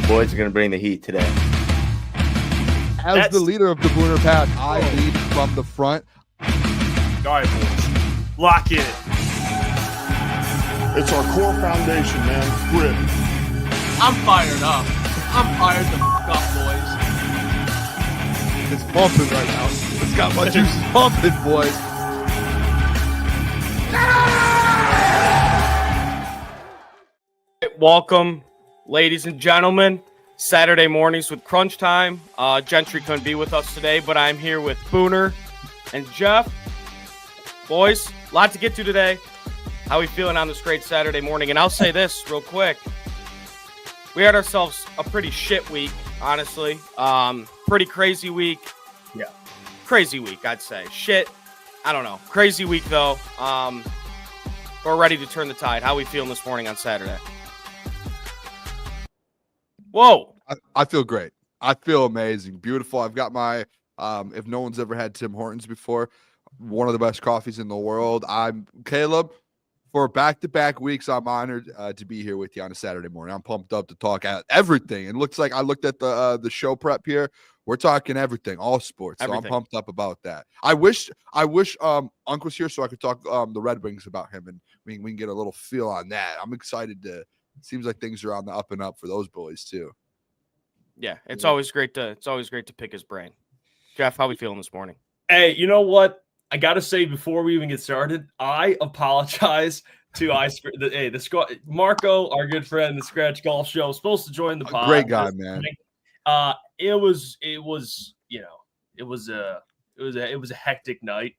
Boys are going to bring the heat today. As the leader of the Booner Pack, I lead from the front. All right, boys. Lock in. It's our core foundation, man. Grit. I'm fired up. I'm fired the f*** up, boys. It's pumping right now. It's got my juices pumping, boys. Welcome, ladies and gentlemen. Saturday mornings with Crunch Time. Gentry couldn't be with us today, but I'm here with Booner and Jeff. Boys, a lot to get to today. How are we feeling on this great Saturday morning? And I'll say this real quick. We had ourselves a pretty shit week, honestly. Pretty crazy week. Yeah. Crazy week, I'd say. Shit. I don't know. Crazy week, though. We're ready to turn the tide. How are we feeling this morning on Saturday? Whoa. I feel great. I feel amazing. Beautiful. I've got my, if no one's ever had Tim Hortons before, one of the best coffees in the world. I'm Caleb. For back-to-back weeks, I'm honored to be here with you on a Saturday morning. I'm pumped up to talk at everything. It looks like I looked at the show prep here. We're talking everything, all sports. So Everything. I'm pumped up about that. I wish Unc was here so I could talk the Red Wings about him, and we can get a little feel on that. I'm excited to. It seems like things are on the up and up for those boys too. Yeah, it's always great to pick his brain. Jeff, how we feeling this morning? Hey, you know what? I got to say before we even get started, I apologize to the squad. Marco, our good friend, the Scratch Golf Show, was supposed to join the pod. Great guy, man. It was a hectic night.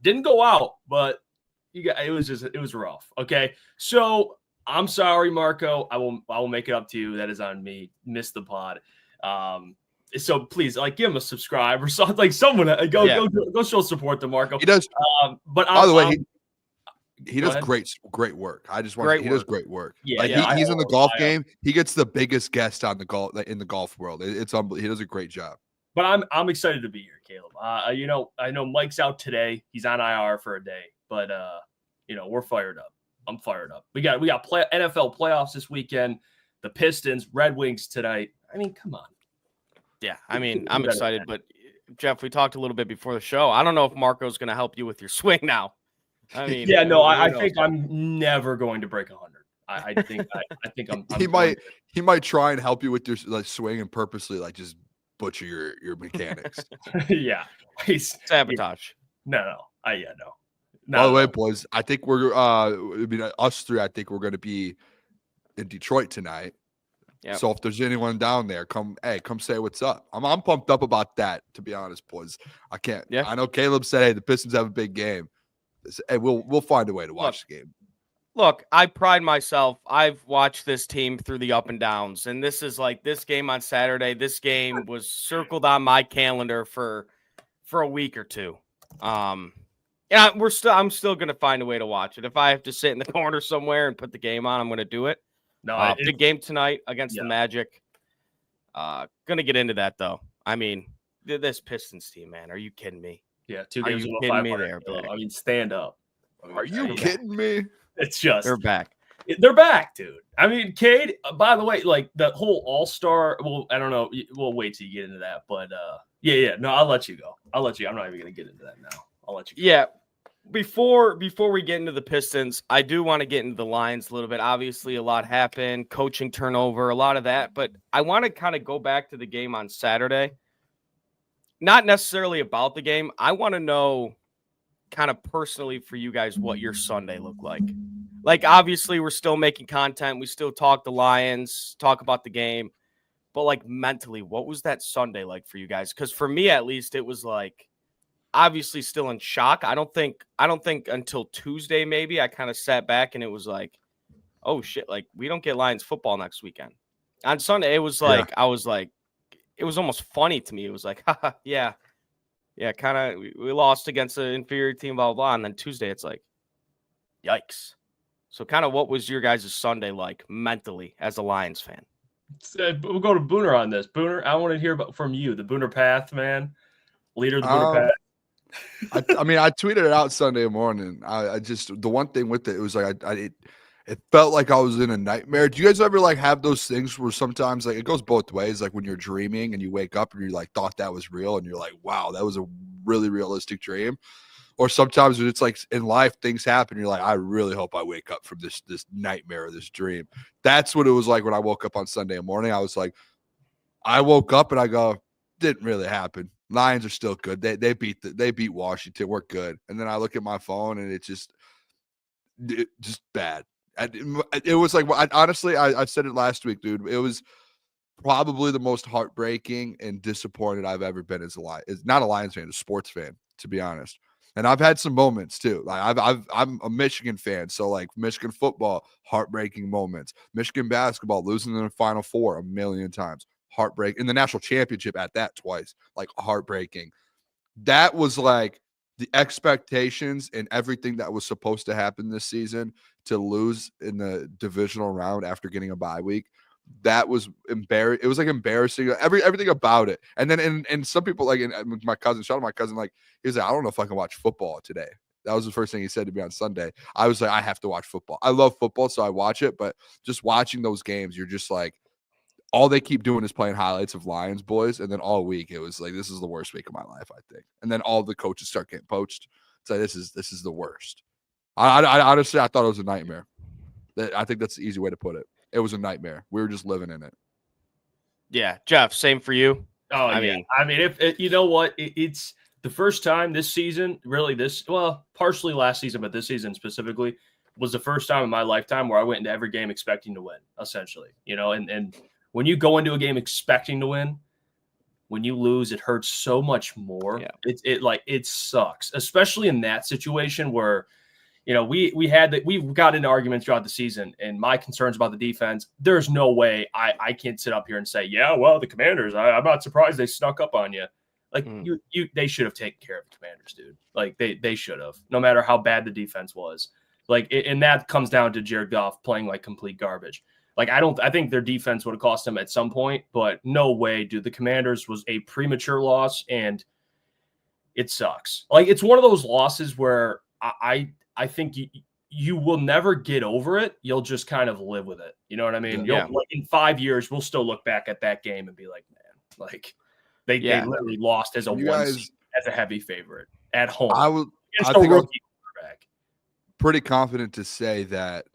Didn't go out, but it was rough. Okay, so I'm sorry, Marco. I will make it up to you. That is on me. Missed the pod. So please, give him a subscribe or something. Like someone go show support to Marco. He does. But by the way, he does ahead. great work. I just want he does great work. Yeah, he's in the golf game. He gets the biggest guest on in the golf world. It's unbelievable. He does a great job. But I'm excited to be here, Caleb. I know Mike's out today. He's on IR for a day, but we're fired up. I'm fired up. We got NFL playoffs this weekend. The Pistons, Red Wings tonight. I mean, come on. Yeah, I mean, I'm excited, but Jeff, we talked a little bit before the show. I don't know if Marco's going to help you with your swing now. I mean, yeah, no, I think I'm never going to break 100. I think I'm he might try and help you with your swing and purposely just butcher your mechanics. Yeah, he's sabotage. No. By the way, boys, I think us three. I think we're going to be in Detroit tonight. Yep. So if there's anyone down there, come say what's up. I'm pumped up about that, to be honest, boys. I can't. Yeah. I know Caleb said, hey, the Pistons have a big game. Hey, we'll find a way to watch the game. Look, I pride myself. I've watched this team through the up and downs, and this is this game on Saturday. This game was circled on my calendar for a week or two. Yeah, I'm still gonna find a way to watch it. If I have to sit in the corner somewhere and put the game on, I'm gonna do it. No, big game tonight against the Magic. Gonna get into that though. I mean, this Pistons team, man. Are you kidding me? Yeah, 2 Are games. you kidding me there? I mean, stand up. Are you kidding me? It's just they're back. They're back, dude. I mean, Cade. By the way, the whole All-Star. Well, I don't know. We'll wait till you get into that. But yeah. No, I'll let you go. I'm not even gonna get into that now. I'll let you go. Yeah. Before we get into the Pistons, I do want to get into the Lions a little bit. Obviously, a lot happened, coaching turnover, a lot of that. But I want to kind of go back to the game on Saturday. Not necessarily about the game. I want to know kind of personally for you guys what your Sunday looked like. Obviously, we're still making content. We still talk the Lions, talk about the game. But, mentally, what was that Sunday like for you guys? Because for me, at least, it was obviously still in shock. I don't think until Tuesday maybe I kind of sat back and it was oh shit, we don't get Lions football next weekend. On Sunday it was I was it was almost funny to me. It was haha, yeah, kind of we lost against an inferior team, blah, blah, blah. And then Tuesday it's yikes. So kind of what was your guys' Sunday like mentally as a Lions fan? We'll go to Booner on this. Booner, I want to hear from you, the Booner Path, man. Leader of the Booner Path. I tweeted it out Sunday morning. I just the one thing with it was it felt like I was in a nightmare. Do you guys ever like have those things where sometimes like it goes both ways, like when you're dreaming and you wake up and you like thought that was real and you're like, wow, that was a really realistic dream? Or sometimes it's like in life things happen, you're like, I really hope I wake up from this nightmare or this dream. That's what it was like when I woke up on Sunday morning. I was like, I woke up and I go, didn't really happen. Lions are still good. They beat Washington. We're good. And then I look at my phone and it's just bad. It was like, honestly, I said it last week, dude. It was probably the most heartbreaking and disappointed I've ever been as not a Lions fan, a sports fan, to be honest. And I've had some moments too. Like I'm a Michigan fan, so like Michigan football, heartbreaking moments. Michigan basketball, losing in the Final Four a million times, heartbreak. In the national championship at that twice, like heartbreaking. That was like the expectations and everything that was supposed to happen this season to lose in the divisional round after getting a bye week. That was embarrassing. It was like embarrassing. Everything about it. And then and some people like my cousin, shout out my cousin, like he was like, I don't know if I can watch football today. That was the first thing he said to me on Sunday. I was like, I have to watch football. I love football, so I watch it. But just watching those games, you're just like, all they keep doing is playing highlights of Lions boys. And then all week it was like, this is the worst week of my life, I think. And then all the coaches start getting poached. It's like, this is the worst. I honestly, I thought it was a nightmare. I think that's the easy way to put it. It was a nightmare. We were just living in it. Yeah, Jeff, same for you. Oh, I mean, if you know what, it's the first time this season, really partially last season, but this season specifically was the first time in my lifetime where I went into every game expecting to win, essentially, and when you go into a game expecting to win, when you lose, it hurts so much more. Yeah. It sucks, especially in that situation where, we've got into arguments throughout the season, and my concerns about the defense, there's no way I can't sit up here and say, yeah, well, the Commanders, I'm not surprised they snuck up on you. Like they should have taken care of the Commanders, dude. Like they should have, no matter how bad the defense was. Like, and that comes down to Jared Goff playing like complete garbage. Like, I think their defense would have cost them at some point, but no way, dude. The Commanders was a premature loss, and it sucks. Like, it's one of those losses where I think you will never get over it. You'll just kind of live with it. You know what I mean? Yeah. Like, in 5 years, we'll still look back at that game and be like, man, like they literally lost as as a heavy favorite at home. I think rookie quarterback. Pretty confident to say that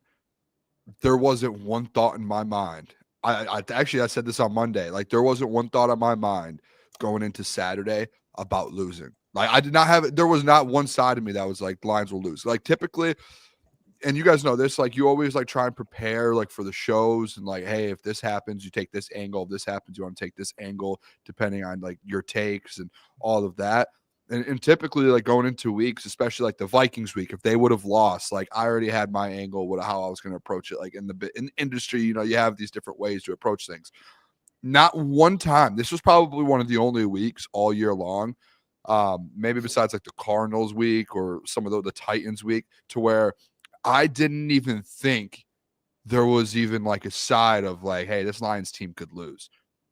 there wasn't one thought in my mind. I said this on Monday. Like, there wasn't one thought on my mind going into Saturday about losing. Like, I did not have it. There was not one side of me that was like, the Lions will lose. Like, typically, and you guys know this, like, you always like try and prepare like for the shows and like, hey, if this happens, you take this angle. If this happens, you want to take this angle, depending on like your takes and all of that. And typically, like, going into weeks, especially like the Vikings week, if they would have lost, like, I already had my angle, how I was going to approach it. Like, in the industry, you have these different ways to approach things. Not one time. This was probably one of the only weeks all year long, maybe besides like the Cardinals week or some of the Titans week, to where I didn't even think there was even like a side of like, hey, this Lions team could lose.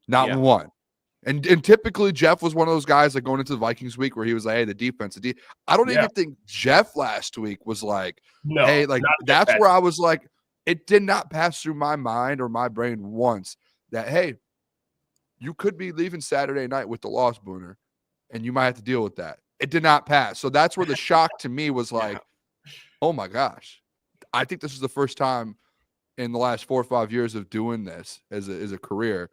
Not one. And typically Jeff was one of those guys like going into the Vikings week where he was like, hey, the defense. I don't even think Jeff last week was like, hey, like that's where I was like, it did not pass through my mind or my brain once that, hey, you could be leaving Saturday night with the loss, Booner, and you might have to deal with that. It did not pass. So that's where the shock to me was like, oh my gosh, I think this is the first time in the last 4 or 5 years of doing this as a career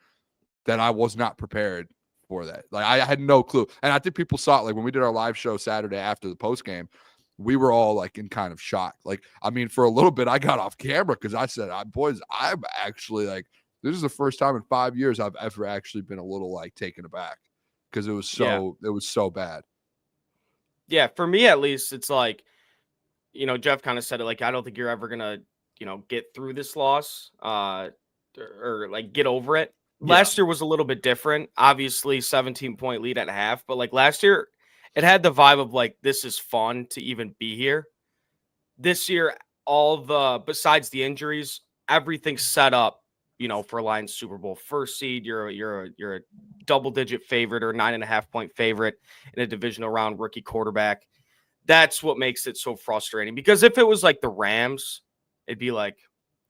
that I was not prepared for that. Like, I had no clue. And I think people saw it, like, when we did our live show Saturday after the post game, we were all like in kind of shock. Like, I mean, for a little bit, I got off camera because I said, boys, I'm actually like, this is the first time in 5 years I've ever actually been a little like taken aback because it was so bad. Yeah, for me at least, it's like, Jeff kind of said it, like, I don't think you're ever gonna, get through this loss, or like get over it. Last year was a little bit different. Obviously, 17-point lead at half, but like last year, it had the vibe of like, this is fun to even be here. This year, besides the injuries, everything's set up, for Lions Super Bowl first seed. You're a double-digit favorite or 9.5-point favorite in a divisional round, rookie quarterback. That's what makes it so frustrating. Because if it was like the Rams, it'd be like,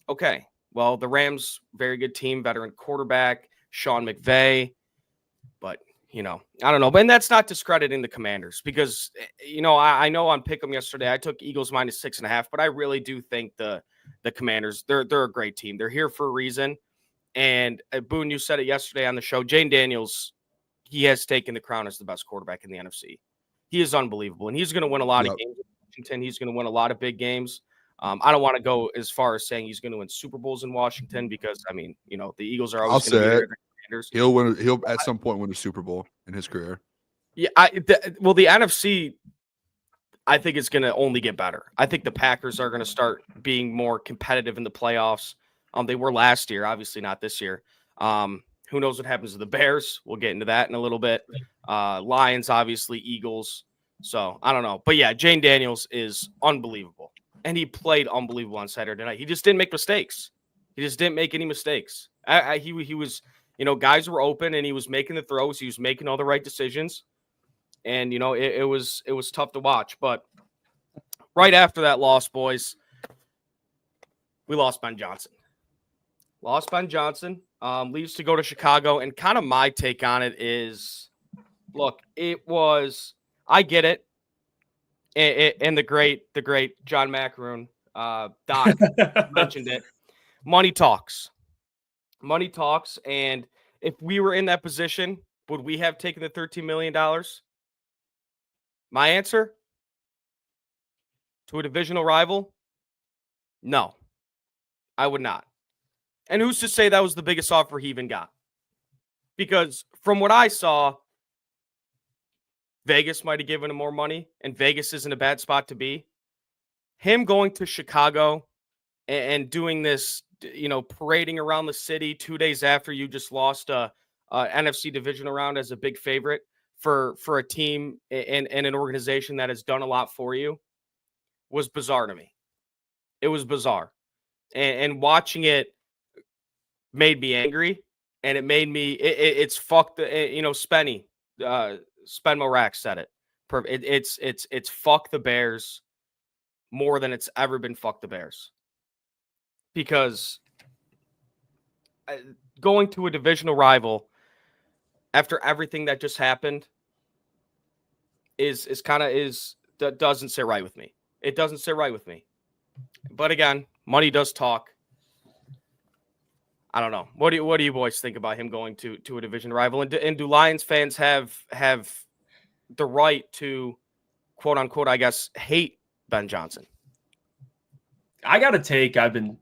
Okay, well, the Rams, very good team, veteran quarterback, Sean McVay. But, I don't know. And that's not discrediting the Commanders because, I know on Pick'em yesterday, I took Eagles minus 6.5, but I really do think the Commanders, they're a great team. They're here for a reason. And Boone, you said it yesterday on the show, Jane Daniels, he has taken the crown as the best quarterback in the NFC. He is unbelievable. And he's going to win a lot of games in Washington. He's going to win a lot of big games. I don't want to go as far as saying he's going to win Super Bowls in Washington because, the Eagles are always going to be there. He'll at some point win a Super Bowl in his career. Yeah, the NFC, I think it's going to only get better. I think the Packers are going to start being more competitive in the playoffs. They were last year, obviously not this year. Who knows what happens to the Bears? We'll get into that in a little bit. Lions, obviously, Eagles. So I don't know, but yeah, Jane Daniels is unbelievable, and he played unbelievable on Saturday night. He just didn't make mistakes. He just didn't make any mistakes. He was. Guys were open and he was making the throws. He was making all the right decisions. And, it was tough to watch. But right after that loss, boys, we lost Ben Johnson. Leaves to go to Chicago. And kind of my take on it is, look, I get it. And the great John Macaroon, Doc mentioned it. Money talks. And if we were in that position, would we have taken the $13 million? My answer to a divisional rival? No, I would not. And who's to say that was the biggest offer he even got? Because from what I saw, Vegas might have given him more money, and Vegas isn't a bad spot to be. Him going to Chicago and doing this, parading around the city 2 days after you just lost a NFC divisional round as a big favorite for a team and an organization that has done a lot for you was bizarre to me. It was bizarre. And watching it made me angry, and it made me, it's fucked, Spenny, Spen Morak said it. It's fuck the Bears more than it's ever been fuck the Bears. Because going to a divisional rival after everything that just happened doesn't sit right with me. It doesn't sit right with me. But again, money does talk. I don't know. What do you boys think about him going to a division rival? And do Lions fans have the right to, quote unquote, I guess, hate Ben Johnson? I got a take. I've been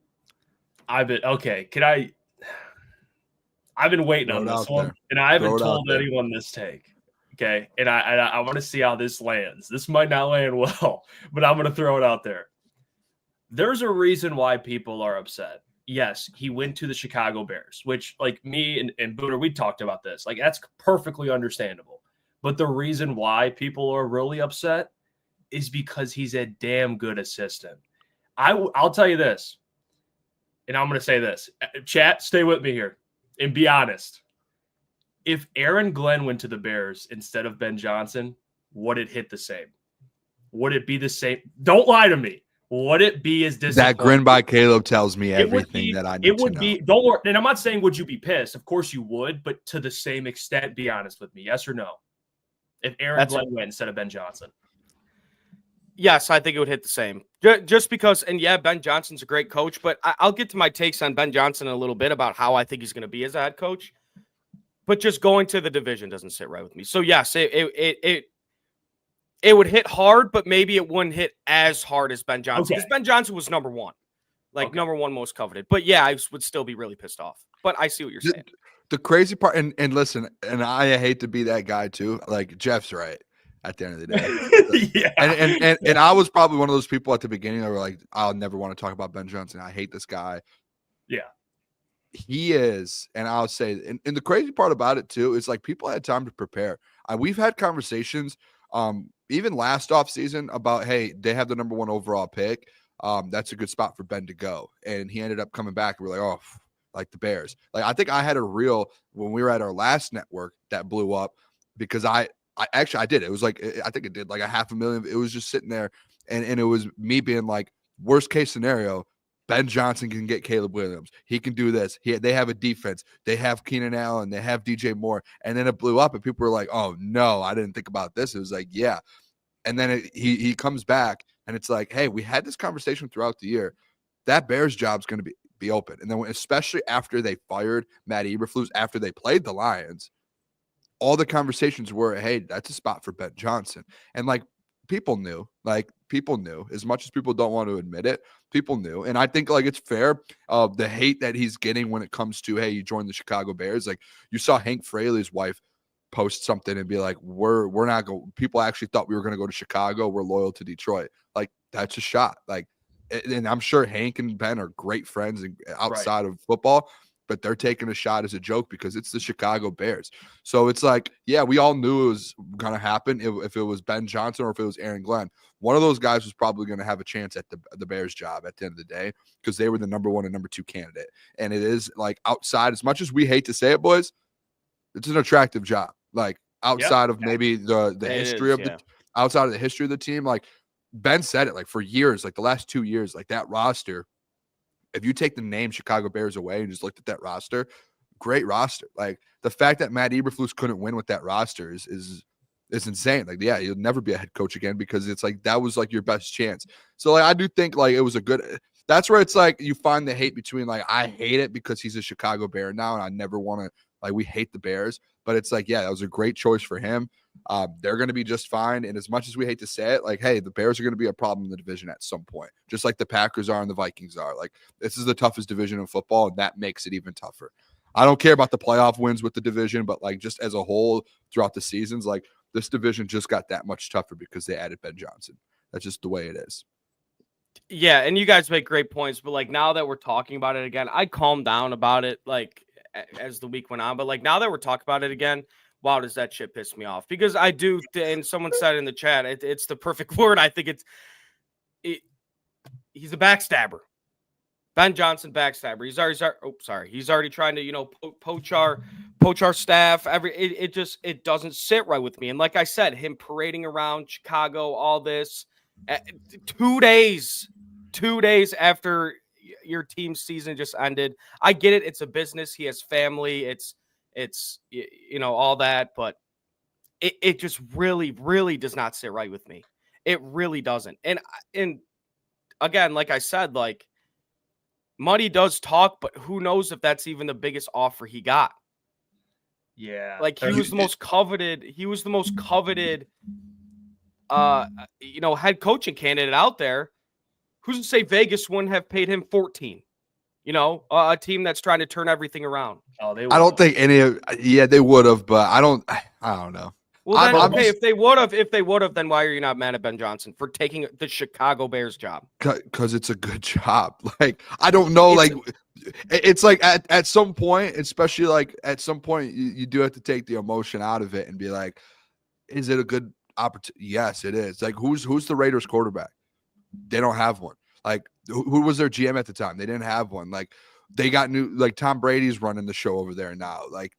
okay. I've been waiting on this one, and I haven't told anyone this take. Okay, and I want to see how this lands. This might not land well, but I'm going to throw it out there. There's a reason why people are upset. Yes, he went to the Chicago Bears, which, like me and Booner, we talked about this. Like, that's perfectly understandable. But the reason why people are really upset is because he's a damn good assistant. I'll tell you this, and I'm going to say this. Chat, stay with me here and be honest. If Aaron Glenn went to the Bears instead of Ben Johnson, would it hit the same? Would it be the same? Don't lie to me. Would it be as disappointing? That grin by Caleb tells me everything that I need to know. It would be. Don't worry. And I'm not saying would you be pissed. Of course you would, but to the same extent, be honest with me. Yes or no? If Aaron Glenn went instead of Ben Johnson. Yes, I think it would hit the same. Just because, and yeah, Ben Johnson's a great coach, but I'll get to my takes on Ben Johnson in a little bit about how I think he's going to be as a head coach. But just going to the division doesn't sit right with me. So yes, it would hit hard, but maybe it wouldn't hit as hard as Ben Johnson. Because Ben Johnson was number one, number one most coveted. But yeah, I would still be really pissed off. But I see what you're saying. The crazy part, and listen, and I hate to be that guy too. Like, Jeff's right at the end of the day. Yeah. And I was probably one of those people at the beginning that were like, I'll never want to talk about Ben Johnson. I hate this guy. Yeah. He is, and I'll say, and the crazy part about it too is like people had time to prepare. We've had conversations, even last offseason about, hey, they have the number 1 overall pick. That's a good spot for Ben to go, and he ended up coming back. And we're like, oh, like the Bears. Like, I think I had a reel when we were at our last network that blew up because I did. It was like, I think it did like $500,000. It was just sitting there, and it was me being like, worst case scenario, Ben Johnson can get Caleb Williams. He can do this. They have a defense. They have Keenan Allen. They have DJ Moore. And then it blew up, and people were like, oh, no, I didn't think about this. It was like, yeah. And then he comes back, and it's like, hey, we had this conversation throughout the year. That Bears job's going to be open. And then especially after they fired Matt Eberflus, after they played the Lions, all the conversations were, hey, that's a spot for Ben Johnson. And like people knew as much as people don't want to admit it, people knew. And I think like it's fair. The hate that he's getting when it comes to, hey, you joined the Chicago Bears. Like you saw Hank Fraley's wife post something and be like, we're not going, people actually thought we were going to go to Chicago. We're loyal to Detroit. Like that's a shot. Like, and I'm sure Hank and Ben are great friends and outside of football, but they're taking a shot as a joke because it's the Chicago Bears. So it's like, yeah, we all knew it was going to happen if it was Ben Johnson or if it was Aaron Glenn. One of those guys was probably going to have a chance at the Bears job at the end of the day because they were the number 1 and number 2 candidate. And it is like outside, as much as we hate to say it, boys, it's an attractive job. Like outside of maybe the history of outside of the history of the team, like Ben said it, like for years, like the last 2 years, like that roster, if you take the name Chicago Bears away and just looked at that roster, great roster. Like the fact that Matt Eberflus couldn't win with that roster is insane. Like, yeah, you'll never be a head coach again because it's like that was like your best chance. So like I do think like it was a good. That's where it's like you find the hate between like I hate it because he's a Chicago Bear now and I never want to like we hate the Bears, but it's like yeah, that was a great choice for him. They're going to be just fine. And as much as we hate to say it, like, hey, the Bears are going to be a problem in the division at some point, just like the Packers are and the Vikings are. Like, this is the toughest division in football, and that makes it even tougher. I don't care about the playoff wins with the division, but like just as a whole throughout the seasons, like this division just got that much tougher because they added Ben Johnson. That's just the way it is. Yeah, and you guys make great points, but like now that we're talking about it again, I calmed down about it like as the week went on, but like now that we're talking about it again, wow, does that shit piss me off? Because I do, and someone said in the chat, it's the perfect word. I think he's a backstabber. Ben Johnson, backstabber. He's already trying to, poach our staff. It doesn't sit right with me. And like I said, him parading around Chicago, all this, 2 days after your team's season just ended. I get it. It's a business. He has family. It's all that, but it just really, really does not sit right with me. It really doesn't. And again, like I said, like money does talk, but who knows if that's even the biggest offer he got. Yeah. Like he was the most coveted head coaching candidate out there. Who's to say Vegas wouldn't have paid him 14? A team that's trying to turn everything around. Oh, they I don't think they would have, but I don't know. Well, then, okay, if they would have, then why are you not mad at Ben Johnson for taking the Chicago Bears job? Because it's a good job. Like, I don't know. It's like at some point, especially like at some point, you do have to take the emotion out of it and be like, is it a good opportunity? Yes, it is. Like, who's the Raiders quarterback? They don't have one. Like, who was their GM at the time? They didn't have one. Like, they got new, like Tom Brady's running the show over there now. Like,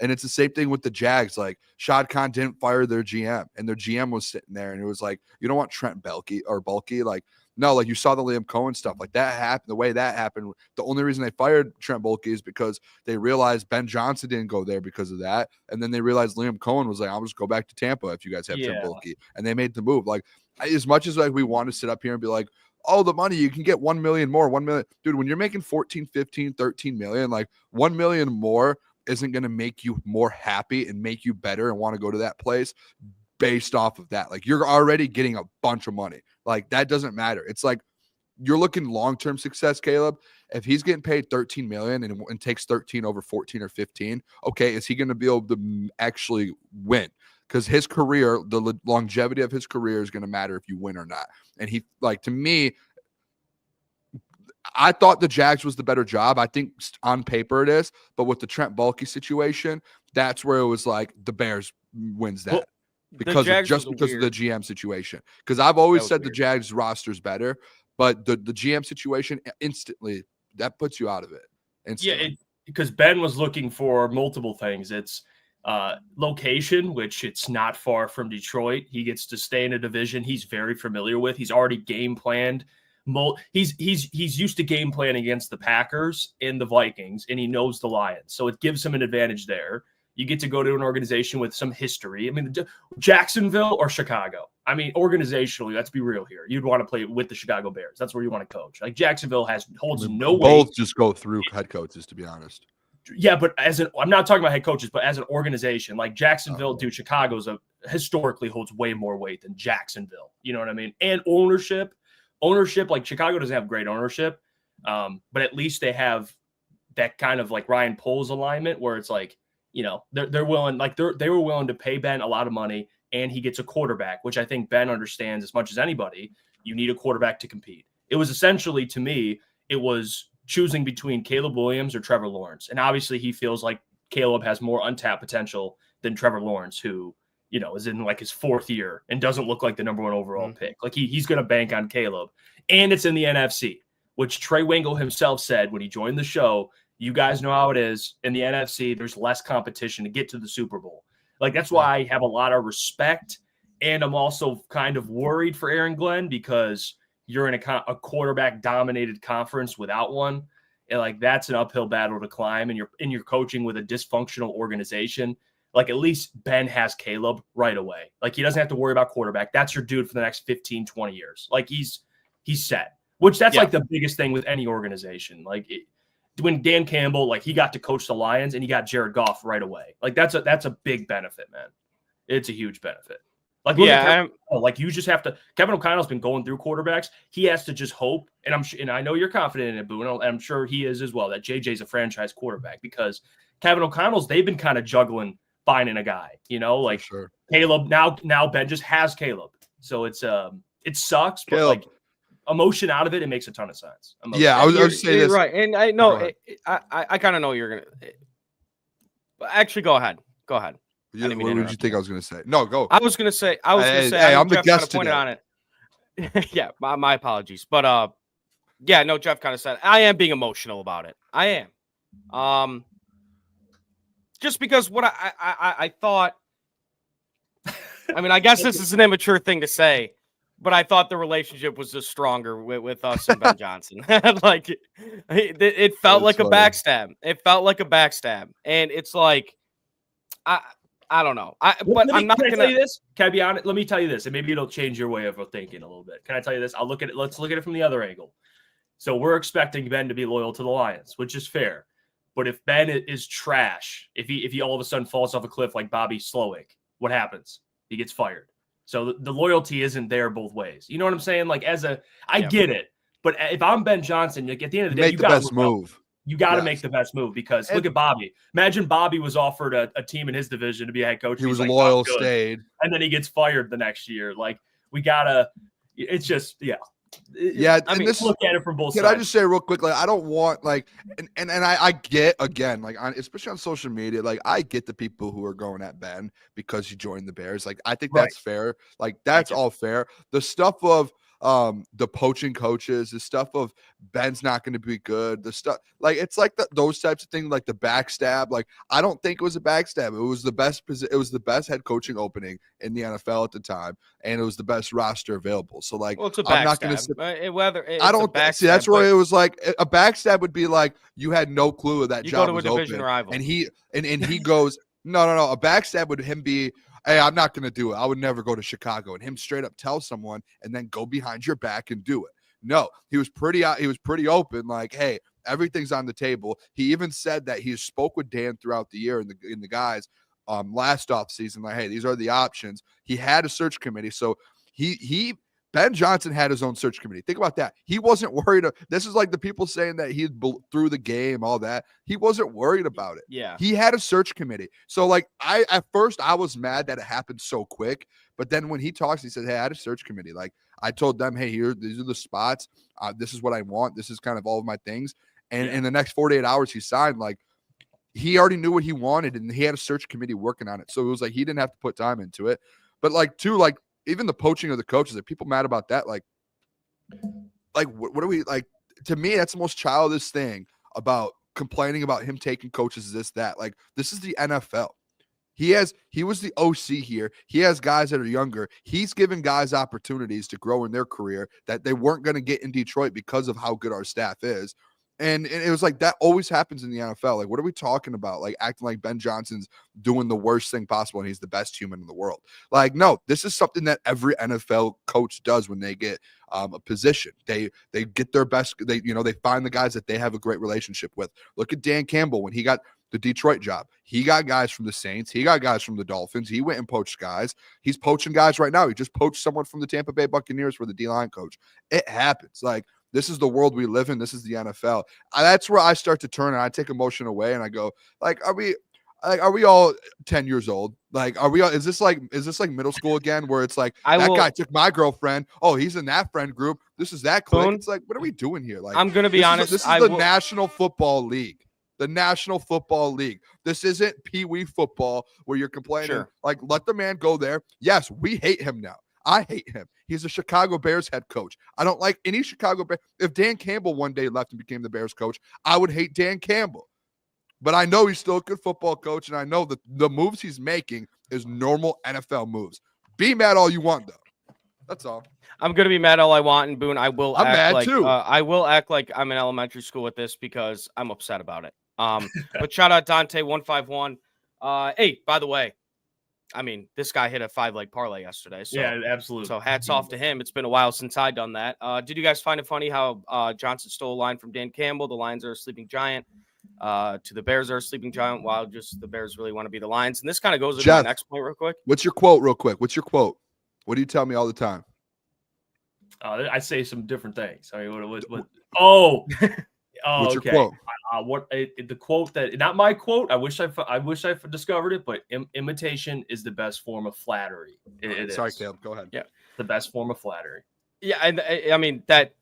and it's the same thing with the Jags. Like, Shad Khan didn't fire their GM, and their GM was sitting there, and it was like, you don't want Trent Baalke. Like, no, like you saw the Liam Cohen stuff. Like that happened. The way that happened, the only reason they fired Trent Baalke is because they realized Ben Johnson didn't go there because of that, and then they realized Liam Cohen was like, I'll just go back to Tampa if you guys have Trent Baalke, and they made the move. Like, as much as like we want to sit up here and be like, oh, the money, you can get 1 million more, 1 million. Dude, when you're making 14, 15, 13 million, like 1 million more isn't going to make you more happy and make you better and want to go to that place based off of that. Like, you're already getting a bunch of money. Like, that doesn't matter. It's like you're looking long-term success, Caleb. If he's getting paid 13 million and takes 13 over 14 or 15, okay, is he going to be able to actually win? Because his career, the longevity of his career is going to matter if you win or not. And he, like, to me, I thought the Jags was the better job. I think on paper it is. But with the Trent Baalke situation, that's where it was like the Bears wins that. Because of the GM situation. Because I've always said the Jags roster's better, but the GM situation instantly, that puts you out of it. Instantly. Yeah, because Ben was looking for multiple things. It's location, which it's not far from Detroit. He gets to stay in a division he's very familiar with. He's already game planned He's used to game planning against the Packers and the Vikings, and he knows the Lions, so it gives him an advantage there. You get to go to an organization with some history. I mean, Jacksonville or Chicago. I mean, organizationally, let's be real here. You'd want to play with the Chicago Bears. That's where you want to coach. Like Jacksonville holds no weight. Both just go through head coaches, to be honest. Yeah, but I'm not talking about head coaches, but as an organization, like Jacksonville, Chicago's historically holds way more weight than Jacksonville. You know what I mean? And ownership, like Chicago doesn't have great ownership, but at least they have that kind of like Ryan Poles alignment where it's like, you know, they're willing, like they were willing to pay Ben a lot of money, and he gets a quarterback, which I think Ben understands as much as anybody. You need a quarterback to compete. It was essentially, to me, it was choosing between Caleb Williams or Trevor Lawrence. And obviously he feels like Caleb has more untapped potential than Trevor Lawrence, who, you know, is in like his 4th year and doesn't look like the number 1 overall pick. Like he's going to bank on Caleb, and it's in the NFC, which Trey Wingle himself said when he joined the show. You guys know how it is in the NFC. There's less competition to get to the Super Bowl. Like that's why I have a lot of respect, and I'm also kind of worried for Aaron Glenn because you're in a quarterback-dominated conference without one, and like that's an uphill battle to climb. And you're coaching with a dysfunctional organization. Like at least Ben has Caleb right away. Like he doesn't have to worry about quarterback. That's your dude for the next 15, 20 years. Like he's set. Which that's like the biggest thing with any organization. Like when Dan Campbell, like he got to coach the Lions and he got Jared Goff right away. Like that's a big benefit, man. It's a huge benefit. Like like you just have to. Kevin O'Connell's been going through quarterbacks. He has to just hope, and I know you're confident in it, Boo, and I'm sure he is as well. That JJ's a franchise quarterback because Kevin O'Connell's they've been kind of juggling finding a guy. You know, like Caleb. Now Ben just has Caleb, so it sucks, but like emotion out of it, it makes a ton of sense. Yeah, I was saying this right, and I know I kind of know you're gonna. Actually, go ahead. What did you think I was going to say? No, go. I was going to say. Hey, I'm the guest pointed today. on it. Yeah, my apologies, but yeah, no, Jeff kind of said I am being emotional about it. I am, just because what I thought. I mean, I guess this is an immature thing to say, but I thought the relationship was just stronger with us and Ben Johnson. Like it felt like a backstab. It felt like a backstab, and it's like I don't know. But I'm not going to tell you this. Can I be honest? Let me tell you this, and maybe it'll change your way of thinking a little bit. Can I tell you this? Let's look at it from the other angle. So we're expecting Ben to be loyal to the Lions, which is fair. But if Ben is trash, if he all of a sudden falls off a cliff like Bobby Slowick, what happens? He gets fired. So the loyalty isn't there both ways. You know what I'm saying? Like I get it. But if I'm Ben Johnson, like at the end of the day, make the best move. You got to make the best move because look at Bobby. Imagine Bobby was offered a team in his division to be a head coach. He was like, loyal, stayed. And then he gets fired the next year. Like we got to – it's just – yeah. Yeah, I mean, look at it from both sides. Can I just say real quick, like I don't want like, and I get again, like especially on social media, like I get the people who are going at Ben because he joined the Bears. Like I think that's fair. Like that's all fair. The stuff of the poaching coaches, the stuff of Ben's not going to be good, the stuff like it's like those types of things, like the backstab. Like I don't think it was a backstab. It was the best. It was the best head coaching opening in the NFL at the time, and it was the best roster available. So like, it's a backstab. I'm not going to. Whether it's I don't see. That's where it was like a backstab would be like you had no clue that you job go to was a division open, rival, and he goes no. A backstab would him be. Hey, I'm not going to do it. I would never go to Chicago, and him straight up tell someone and then go behind your back and do it. No, he was pretty open. Like, hey, everything's on the table. He even said that he spoke with Dan throughout the year and the guys last offseason. Like, hey, these are the options. He had a search committee, so Ben Johnson had his own search committee. Think about that. He wasn't worried. This is like the people saying that he threw the game, all that. He wasn't worried about it. Yeah. He had a search committee. So like at first I was mad that it happened so quick. But then when he talks, he said, hey, I had a search committee. Like I told them, hey, these are the spots. This is what I want. This is kind of all of my things. And in the next 48 hours he signed, like he already knew what he wanted and he had a search committee working on it. So it was like he didn't have to put time into it. But like even the poaching of the coaches, are people mad about that? Like what are we like? To me, that's the most childish thing about complaining about him taking coaches, that. Like, this is the NFL. He was the OC here. He has guys that are younger. He's giving guys opportunities to grow in their career that they weren't going to get in Detroit because of how good our staff is. And it was like that always happens in the NFL. Like, what are we talking about? Like, acting like Ben Johnson's doing the worst thing possible and he's the best human in the world. Like, no, this is something that every NFL coach does when they get a position. They get their best. They find the guys that they have a great relationship with. Look at Dan Campbell when he got the Detroit job. He got guys from the Saints. He got guys from the Dolphins. He went and poached guys. He's poaching guys right now. He just poached someone from the Tampa Bay Buccaneers for the D-line coach. It happens. Like, this is the world we live in. This is the NFL. That's where I start to turn and I take emotion away and I go, like, are we all 10 years old? Like, is this like middle school again, where it's like, guy took my girlfriend. Oh, he's in that friend group. This is that clique. Boone, it's like, what are we doing here? Like, I'm going to be honest. This is the National Football League. The National Football League. This isn't Pee Wee football where you're complaining. Sure. Like, let the man go there. Yes, we hate him now. I hate him. He's a Chicago Bears head coach. I don't like any Chicago Bears. If Dan Campbell one day left and became the Bears coach, I would hate Dan Campbell. But I know he's still a good football coach, and I know that the moves he's making is normal NFL moves. Be mad all you want, though. That's all. I'm going to be mad all I want, and Boone, I will I'm act mad like, too. I will act like I'm in elementary school with this because I'm upset about it. But shout out Dante151. Hey, by the way, I mean, this guy hit a 5-leg parlay yesterday. So, yeah, absolutely. So hats off to him. It's been a while since I've done that. Did you guys find it funny how Johnson stole a line from Dan Campbell? The Lions are a sleeping giant. To the Bears are a sleeping giant, while just the Bears really want to be the Lions. And this kind of goes into the next point real quick. What's your quote real quick? What's your quote? What do you tell me all the time? I say some different things. I mean, what? Oh, what's okay. your quote? The quote that, not my quote. I wish I discovered it, but imitation is the best form of flattery. Sorry, is. Caleb. Go ahead. Yeah, the best form of flattery. Yeah, and I mean that.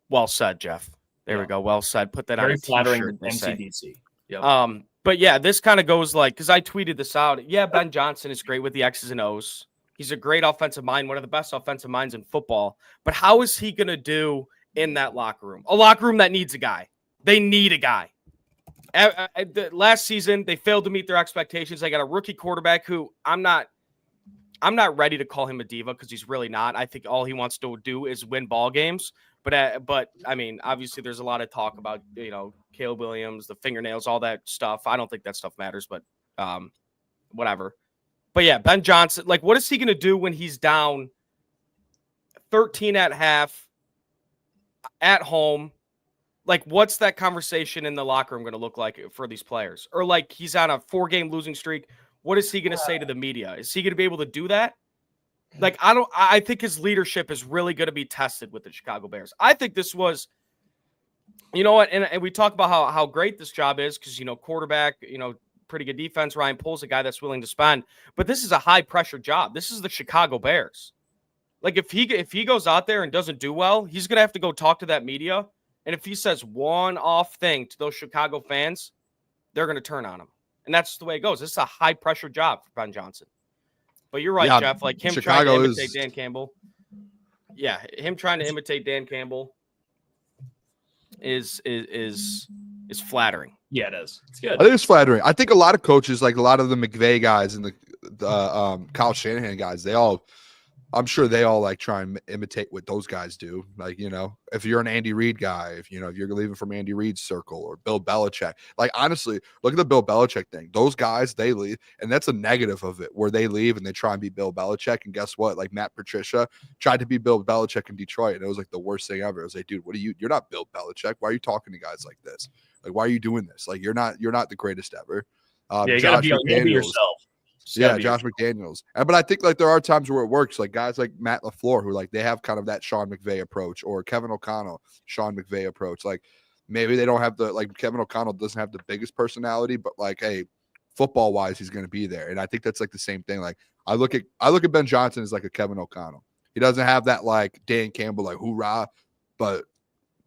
Well said, Jeff. There we go. Well said. Put that Very on a flattering. T-shirt. MCDC. Yep. But yeah, this kind of goes like, because I tweeted this out. Yeah, Ben Johnson is great with the X's and O's. He's a great offensive mind, one of the best offensive minds in football. But how is he going to do in that locker room? A locker room that needs a guy. They need a guy. Last season, they failed to meet their expectations. They got a rookie quarterback who I'm not ready to call him a diva because he's really not. I think all he wants to do is win ball games. But I mean, obviously, there's a lot of talk about, Caleb Williams, the fingernails, all that stuff. I don't think that stuff matters, but whatever. But yeah, Ben Johnson, like, what is he going to do when he's down 13 at half at home? Like, what's that conversation in the locker room going to look like for these players? Or like he's on a 4-game losing streak. What is he going to say to the media? Is he going to be able to do that? Like, I think his leadership is really going to be tested with the Chicago Bears. I think this was, you know what? And we talk about how great this job is because, quarterback, pretty good defense. Ryan Poles, a guy that's willing to spend, but this is a high pressure job. This is the Chicago Bears. Like, if he goes out there and doesn't do well, he's going to have to go talk to that media. And if he says one off thing to those Chicago fans, they're going to turn on him. And that's the way it goes. This is a high pressure job for Ben Johnson. But you're right, Jeff. Like him trying to imitate Dan Campbell. Yeah, him trying to imitate Dan Campbell is flattering. Yeah, it is. It's good. I think it's flattering. I think a lot of coaches, like a lot of the McVay guys and the Kyle Shanahan guys, I'm sure they all like try and imitate what those guys do. Like, if you're an Andy Reid guy, if you're leaving from Andy Reid's circle or Bill Belichick, like, honestly, look at the Bill Belichick thing. Those guys, they leave, and that's a negative of it, where they leave and they try and be Bill Belichick. And guess what? Like, Matt Patricia tried to be Bill Belichick in Detroit, and it was like the worst thing ever. It was like, dude, you're not Bill Belichick. Why are you talking to guys like this? Like, why are you doing this? Like, you're not the greatest ever. You gotta be yourself. Yeah, Josh McDaniels. But I think like there are times where it works, like guys like Matt LaFleur, who like they have kind of that Sean McVay approach, or Kevin O'Connell, Sean McVay approach. Like maybe they don't have Kevin O'Connell doesn't have the biggest personality, but like, hey, football wise, he's going to be there. And I think that's like the same thing. Like I look at Ben Johnson as like a Kevin O'Connell. He doesn't have that like Dan Campbell, like hoorah, but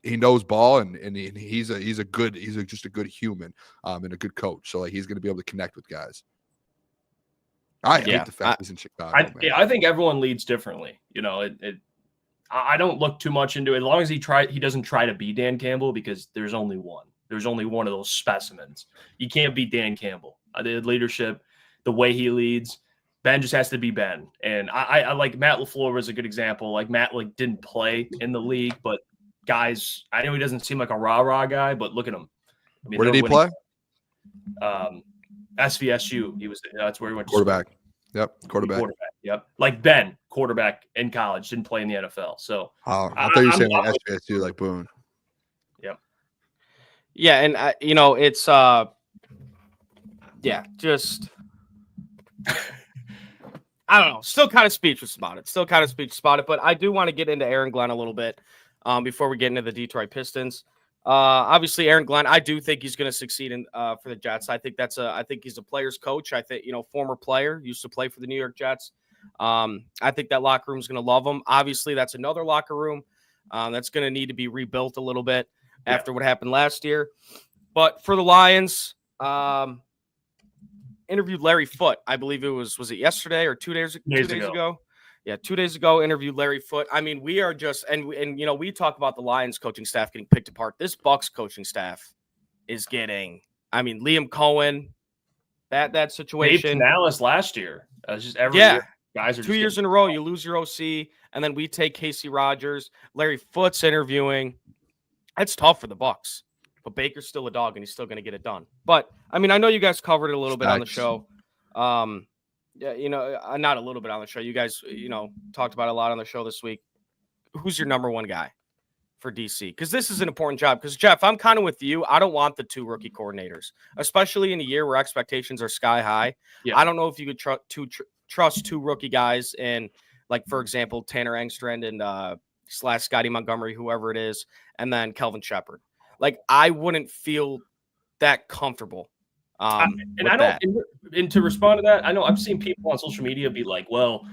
he knows ball and he's just a good human and a good coach. So like he's going to be able to connect with guys. I hate the fact he's in Chicago. I think everyone leads differently. I don't look too much into it. As long as he doesn't try to be Dan Campbell, because there's only one. There's only one of those specimens. You can't be Dan Campbell. The leadership, the way he leads. Ben just has to be Ben. And I like Matt LaFleur was a good example. Like Matt didn't play in the league, but guys, I know he doesn't seem like a rah-rah guy, but look at him. I mean, where did he play? SVSU. That's where he went to Quarterback. school. Yep, quarterback. Yep. Like Ben, quarterback in college, didn't play in the NFL. So I thought you were saying like SVSU, like Boone. Yep. Yeah, and it's just I don't know. Still kind of speechless about it. But I do want to get into Aaron Glenn a little bit before we get into the Detroit Pistons. Obviously, Aaron Glenn, I do think he's going to succeed for the Jets. I think he's a player's coach. I think, former player, used to play for the New York Jets. I think that locker room is going to love him. Obviously, that's another locker room that's going to need to be rebuilt a little bit after what happened last year. But for the Lions, interviewed Larry Foote. I believe was it yesterday or 2 days ago? Yeah, 2 days ago, interviewed Larry Foote. I mean, we are just and we talk about the Lions coaching staff getting picked apart. This Bucs coaching staff is getting. I mean, Liam Cohen, that situation. Dave Canales last year. Just every year, guys are 2 years in a row. You lose your OC, and then we take Casey Rogers. Larry Foote's interviewing. That's tough for the Bucs, but Baker's still a dog, and he's still going to get it done. But I mean, I know you guys covered it a little bit on the show. Yeah, not a little bit on the show. You guys, talked about it a lot on the show this week. Who's your number one guy for DC? Because this is an important job. Because, Jeff, I'm kind of with you. I don't want the two rookie coordinators, especially in a year where expectations are sky high. Yeah. I don't know if you could trust two rookie guys in, like, for example, Tanner Engstrand and / Scotty Montgomery, whoever it is, and then Kelvin Shepard. Like, I wouldn't feel that comfortable. And to respond to that, I know I've seen people on social media be like, well,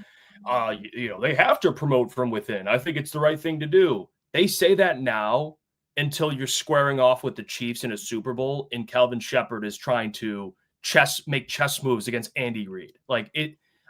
they have to promote from within. I think it's the right thing to do. They say that now until you're squaring off with the Chiefs in a Super Bowl and Kelvin Shepard is trying to make chess moves against Andy Reid.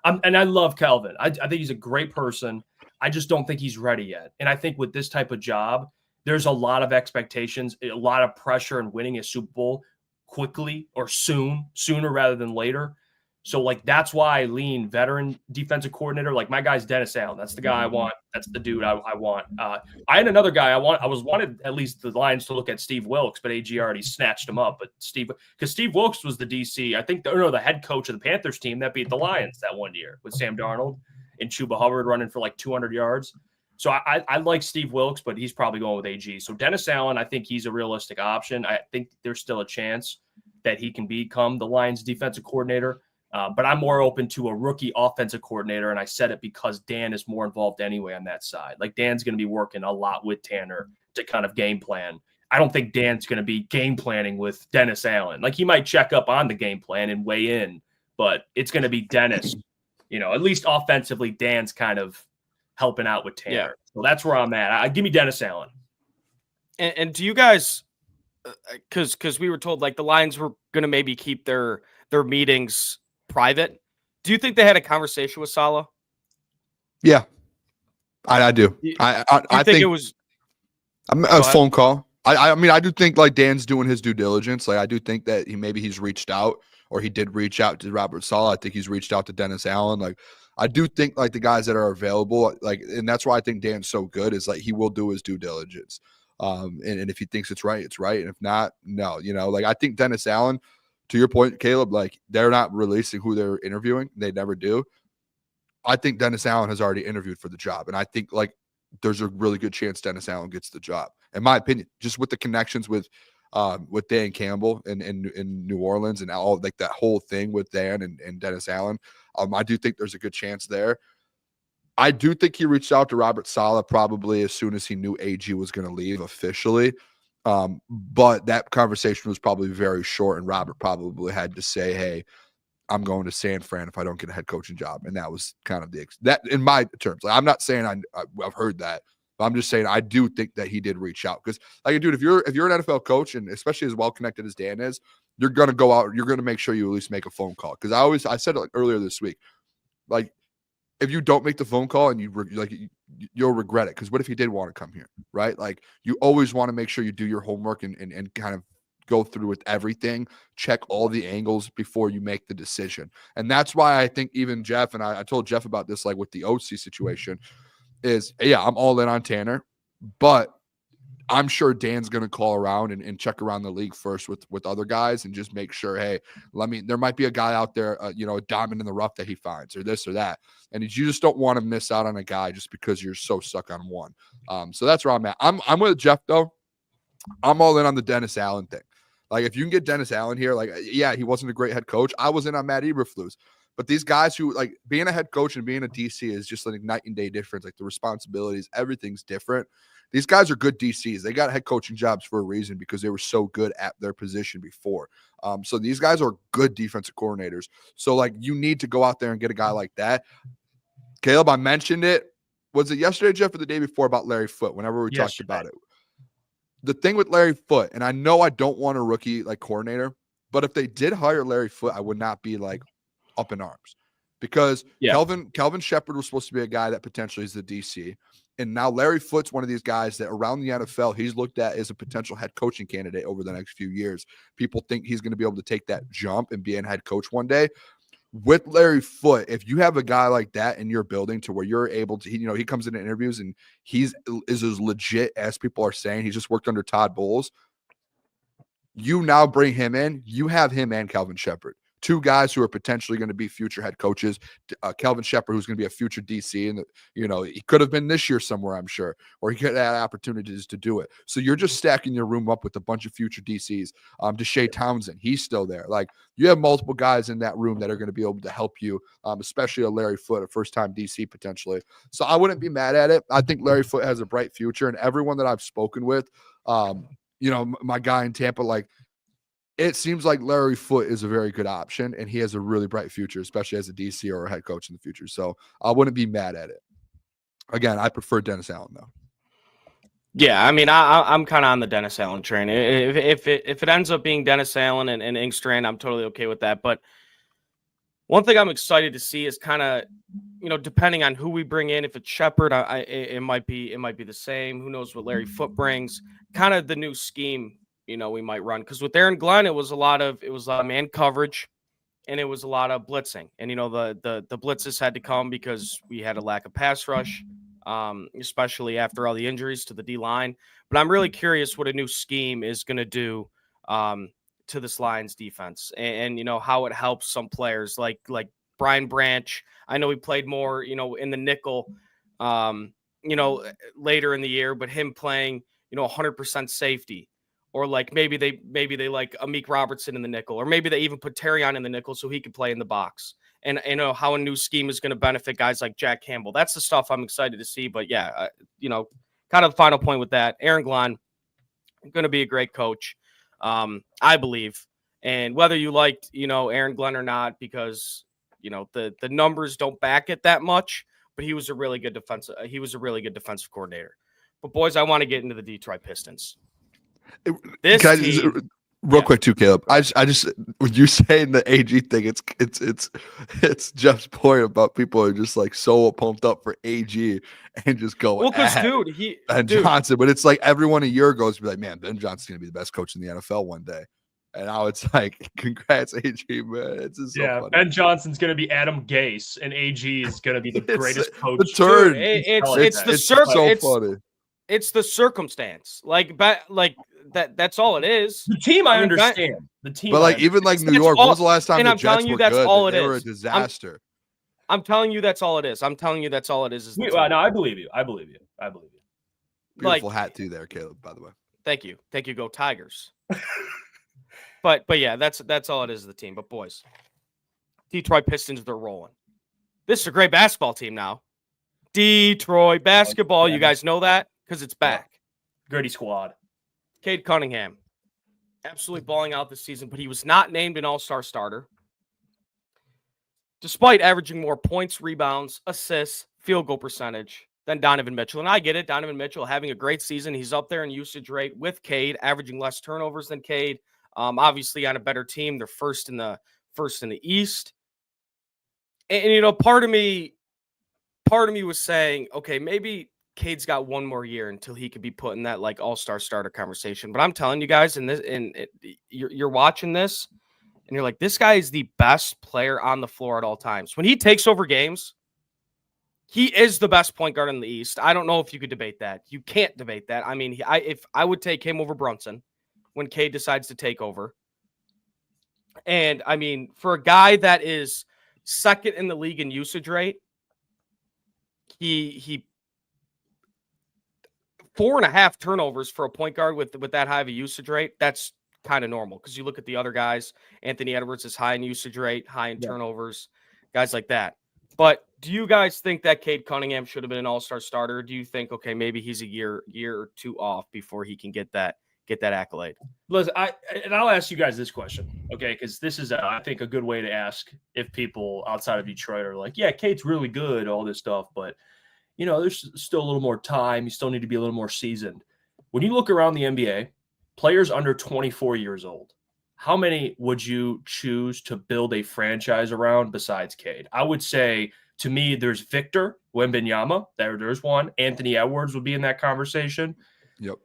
And I love Kelvin. I think he's a great person. I just don't think he's ready yet. And I think with this type of job, there's a lot of expectations, a lot of pressure in winning a Super Bowl quickly or sooner rather than later. So that's why I lean veteran defensive coordinator. Like my guy's Dennis Allen. That's the guy I want. That's the dude I want. I had another guy I wanted at least the Lions to look at Steve Wilkes, but AG already snatched him up. But Steve Wilkes was the DC, I think the head coach of the Panthers team that beat the Lions that one year with Sam Darnold and Chuba Hubbard running for 200 yards. So I like Steve Wilkes, but he's probably going with AG. So Dennis Allen, I think he's a realistic option. I think there's still a chance that he can become the Lions defensive coordinator. But I'm more open to a rookie offensive coordinator. And I said it because Dan is more involved anyway on that side. Dan's going to be working a lot with Tanner to kind of game plan. I don't think Dan's going to be game planning with Dennis Allen. He might check up on the game plan and weigh in, but it's going to be Dennis. At least offensively, Dan's kind of helping out with Tanner. Yeah. So that's where I'm at. Give me Dennis Allen. And do you guys, because we were told the Lions were going to maybe keep their meetings private. Do you think they had a conversation with Saleh? Yeah, I do. I think it was a phone call. I mean, I do think Dan's doing his due diligence. I do think that he's reached out, or he did reach out to Robert Saleh. I think he's reached out to Dennis Allen. I do think the guys that are available, and that's why I think Dan's so good is he will do his due diligence. And if he thinks it's right, it's right. And if not, no, I think Dennis Allen, to your point, Caleb, they're not releasing who they're interviewing. They never do. I think Dennis Allen has already interviewed for the job. And I think there's a really good chance Dennis Allen gets the job, in my opinion, just with the connections with Dan Campbell in New Orleans and all that whole thing with Dan and Dennis Allen. I do think there's a good chance there. I do think he reached out to Robert Saleh probably as soon as he knew AG was going to leave officially. But that conversation was probably very short, and Robert probably had to say, hey, I'm going to San Fran if I don't get a head coaching job. And that was kind of that in my terms. I'm not saying I've heard that, but I'm just saying I do think that he did reach out. Because dude, if you're an NFL coach, and especially as well connected as Dan is, you're going to go out, you're going to make sure you at least make a phone call. Because I said it earlier this week, if you don't make the phone call and you'll regret it. Because what if you did want to come here, right? You always want to make sure you do your homework and kind of go through with everything, check all the angles before you make the decision. And that's why I think even Jeff, and I told Jeff about this, like with the OC situation, is, yeah, I'm all in on Tanner, but I'm sure Dan's going to call around and check around the league first with other guys and just make sure, hey, there might be a guy out there, a diamond in the rough that he finds or this or that. And you just don't want to miss out on a guy just because you're so stuck on one. So that's where I'm at. I'm with Jeff, though. I'm all in on the Dennis Allen thing. Like, if you can get Dennis Allen here, like, yeah, he wasn't a great head coach. I was in on Matt Eberflus. But these guys who, like, being a head coach and being a DC is just like night and day difference. Like, the responsibilities, everything's different. These guys are good DCs. They got head coaching jobs for a reason because they were so good at their position before. So these guys are good defensive coordinators. So, like, you need to go out there and get a guy like that. Caleb, I mentioned it. Was it yesterday, Jeff, or the day before about Larry Foote, whenever we talked about it? The thing with Larry Foote, and I know I don't want a rookie, like, coordinator, but if they did hire Larry Foote, I would not be, like, up in arms. Because Kelvin Shepard was supposed to be a guy that potentially is the DC. And now Larry Foote's one of these guys that around the NFL, he's looked at as a potential head coaching candidate over the next few years. People think he's going to be able to take that jump and be a head coach one day. With Larry Foote, if you have a guy like that in your building to where you're able to, he comes into interviews and is as legit as people are saying. He just worked under Todd Bowles. You now bring him in. You have him and Kelvin Shepard. Two guys who are potentially going to be future head coaches. Kelvin Shepard, who's going to be a future DC, and he could have been this year somewhere, I'm sure, or he could have had opportunities to do it. So you're just stacking your room up with a bunch of future DCs. Deshae Townsend, he's still there. Like, you have multiple guys in that room that are going to be able to help you, especially a Larry Foote, a first-time DC potentially. So I wouldn't be mad at it. I think Larry Foote has a bright future, and everyone that I've spoken with, my guy in Tampa, like, it seems like Larry Foote is a very good option, and he has a really bright future, especially as a DC or a head coach in the future. So I wouldn't be mad at it. Again, I prefer Dennis Allen, though. Yeah, I mean, I'm kind of on the Dennis Allen train. If it ends up being Dennis Allen and Inkstrand, I'm totally okay with that. But one thing I'm excited to see is kind of, depending on who we bring in. If it's Shepard, it might be the same. Who knows what Larry Foote brings? Kind of the new scheme. We might run, because with Aaron Glenn, it was a lot of man coverage, and it was a lot of blitzing. And the blitzes had to come because we had a lack of pass rush, especially after all the injuries to the D line. But I'm really curious what a new scheme is going to do to this Lions defense, and how it helps some players like Brian Branch. I know he played more in the nickel later in the year, but him playing 100% safety. Or like maybe they like Amik Robertson in the nickel, or maybe they even put Terrion in the nickel so he could play in the box. And how a new scheme is going to benefit guys like Jack Campbell. That's the stuff I'm excited to see. But yeah, kind of the final point with that, Aaron Glenn going to be a great coach, I believe. And whether you liked Aaron Glenn or not, because the numbers don't back it that much, but he was a really good defensive coordinator. But boys, I want to get into the Detroit Pistons. Real quick too, Caleb. I just when you saying the AG thing, it's Jeff's point about people are just like so pumped up for AG and just go. Well, because Johnson, but it's like everyone a year ago is be like, man, Ben Johnson's gonna be the best coach in the NFL one day. And now it's like, congrats, AG, man. It's just so funny. Ben Johnson's going to be Adam Gase, and AG is going to be the greatest coach. The turn. It's so funny. It's the circumstance. That's all it is. The team, I understand. The team, but even New York. When was the last time the Jets were good? They were a disaster. I'm telling you, that's all it is. No, I believe you. Beautiful hat too, there, Caleb. By the way, thank you. Go Tigers. but yeah, that's all it is. The team. But boys, Detroit Pistons, they're rolling. This is a great basketball team now. Detroit basketball. You guys know that because it's back. Gritty squad. Cade Cunningham, absolutely balling out this season, but he was not named an all-star starter. Despite averaging more points, rebounds, assists, field goal percentage than Donovan Mitchell. And I get it. Donovan Mitchell having a great season. He's up there in usage rate with Cade, averaging less turnovers than Cade. Obviously on a better team. They're first in the East. And part of me was saying, okay, maybe Cade's got one more year until he could be put in that like all-star starter conversation. But I'm telling you guys, you're watching this and you're like, this guy is the best player on the floor at all times. When he takes over games, he is the best point guard in the East. I don't know if you could debate that. You can't debate that. I mean, if I would take him over Brunson when Cade decides to take over. And I mean, for a guy that is second in the league in usage rate, he 4.5 turnovers for a point guard with that high of a usage rate. That's kind of normal because you look at the other guys. Anthony Edwards is high in usage rate, high in turnovers, guys like that. But do you guys think that Cade Cunningham should have been an all-star starter? Or do you think, okay, maybe he's a year or two off before he can get that accolade? Listen, I'll ask you guys this question, okay? Because this is, I think, a good way to ask if people outside of Detroit are like, yeah, Cade's really good, all this stuff, but there's still a little more time. You still need to be a little more seasoned. When you look around the NBA, players under 24 years old, how many would you choose to build a franchise around besides Cade? I would say, to me, there's Victor Wembanyama. There's one. Anthony Edwards would be in that conversation. Yep.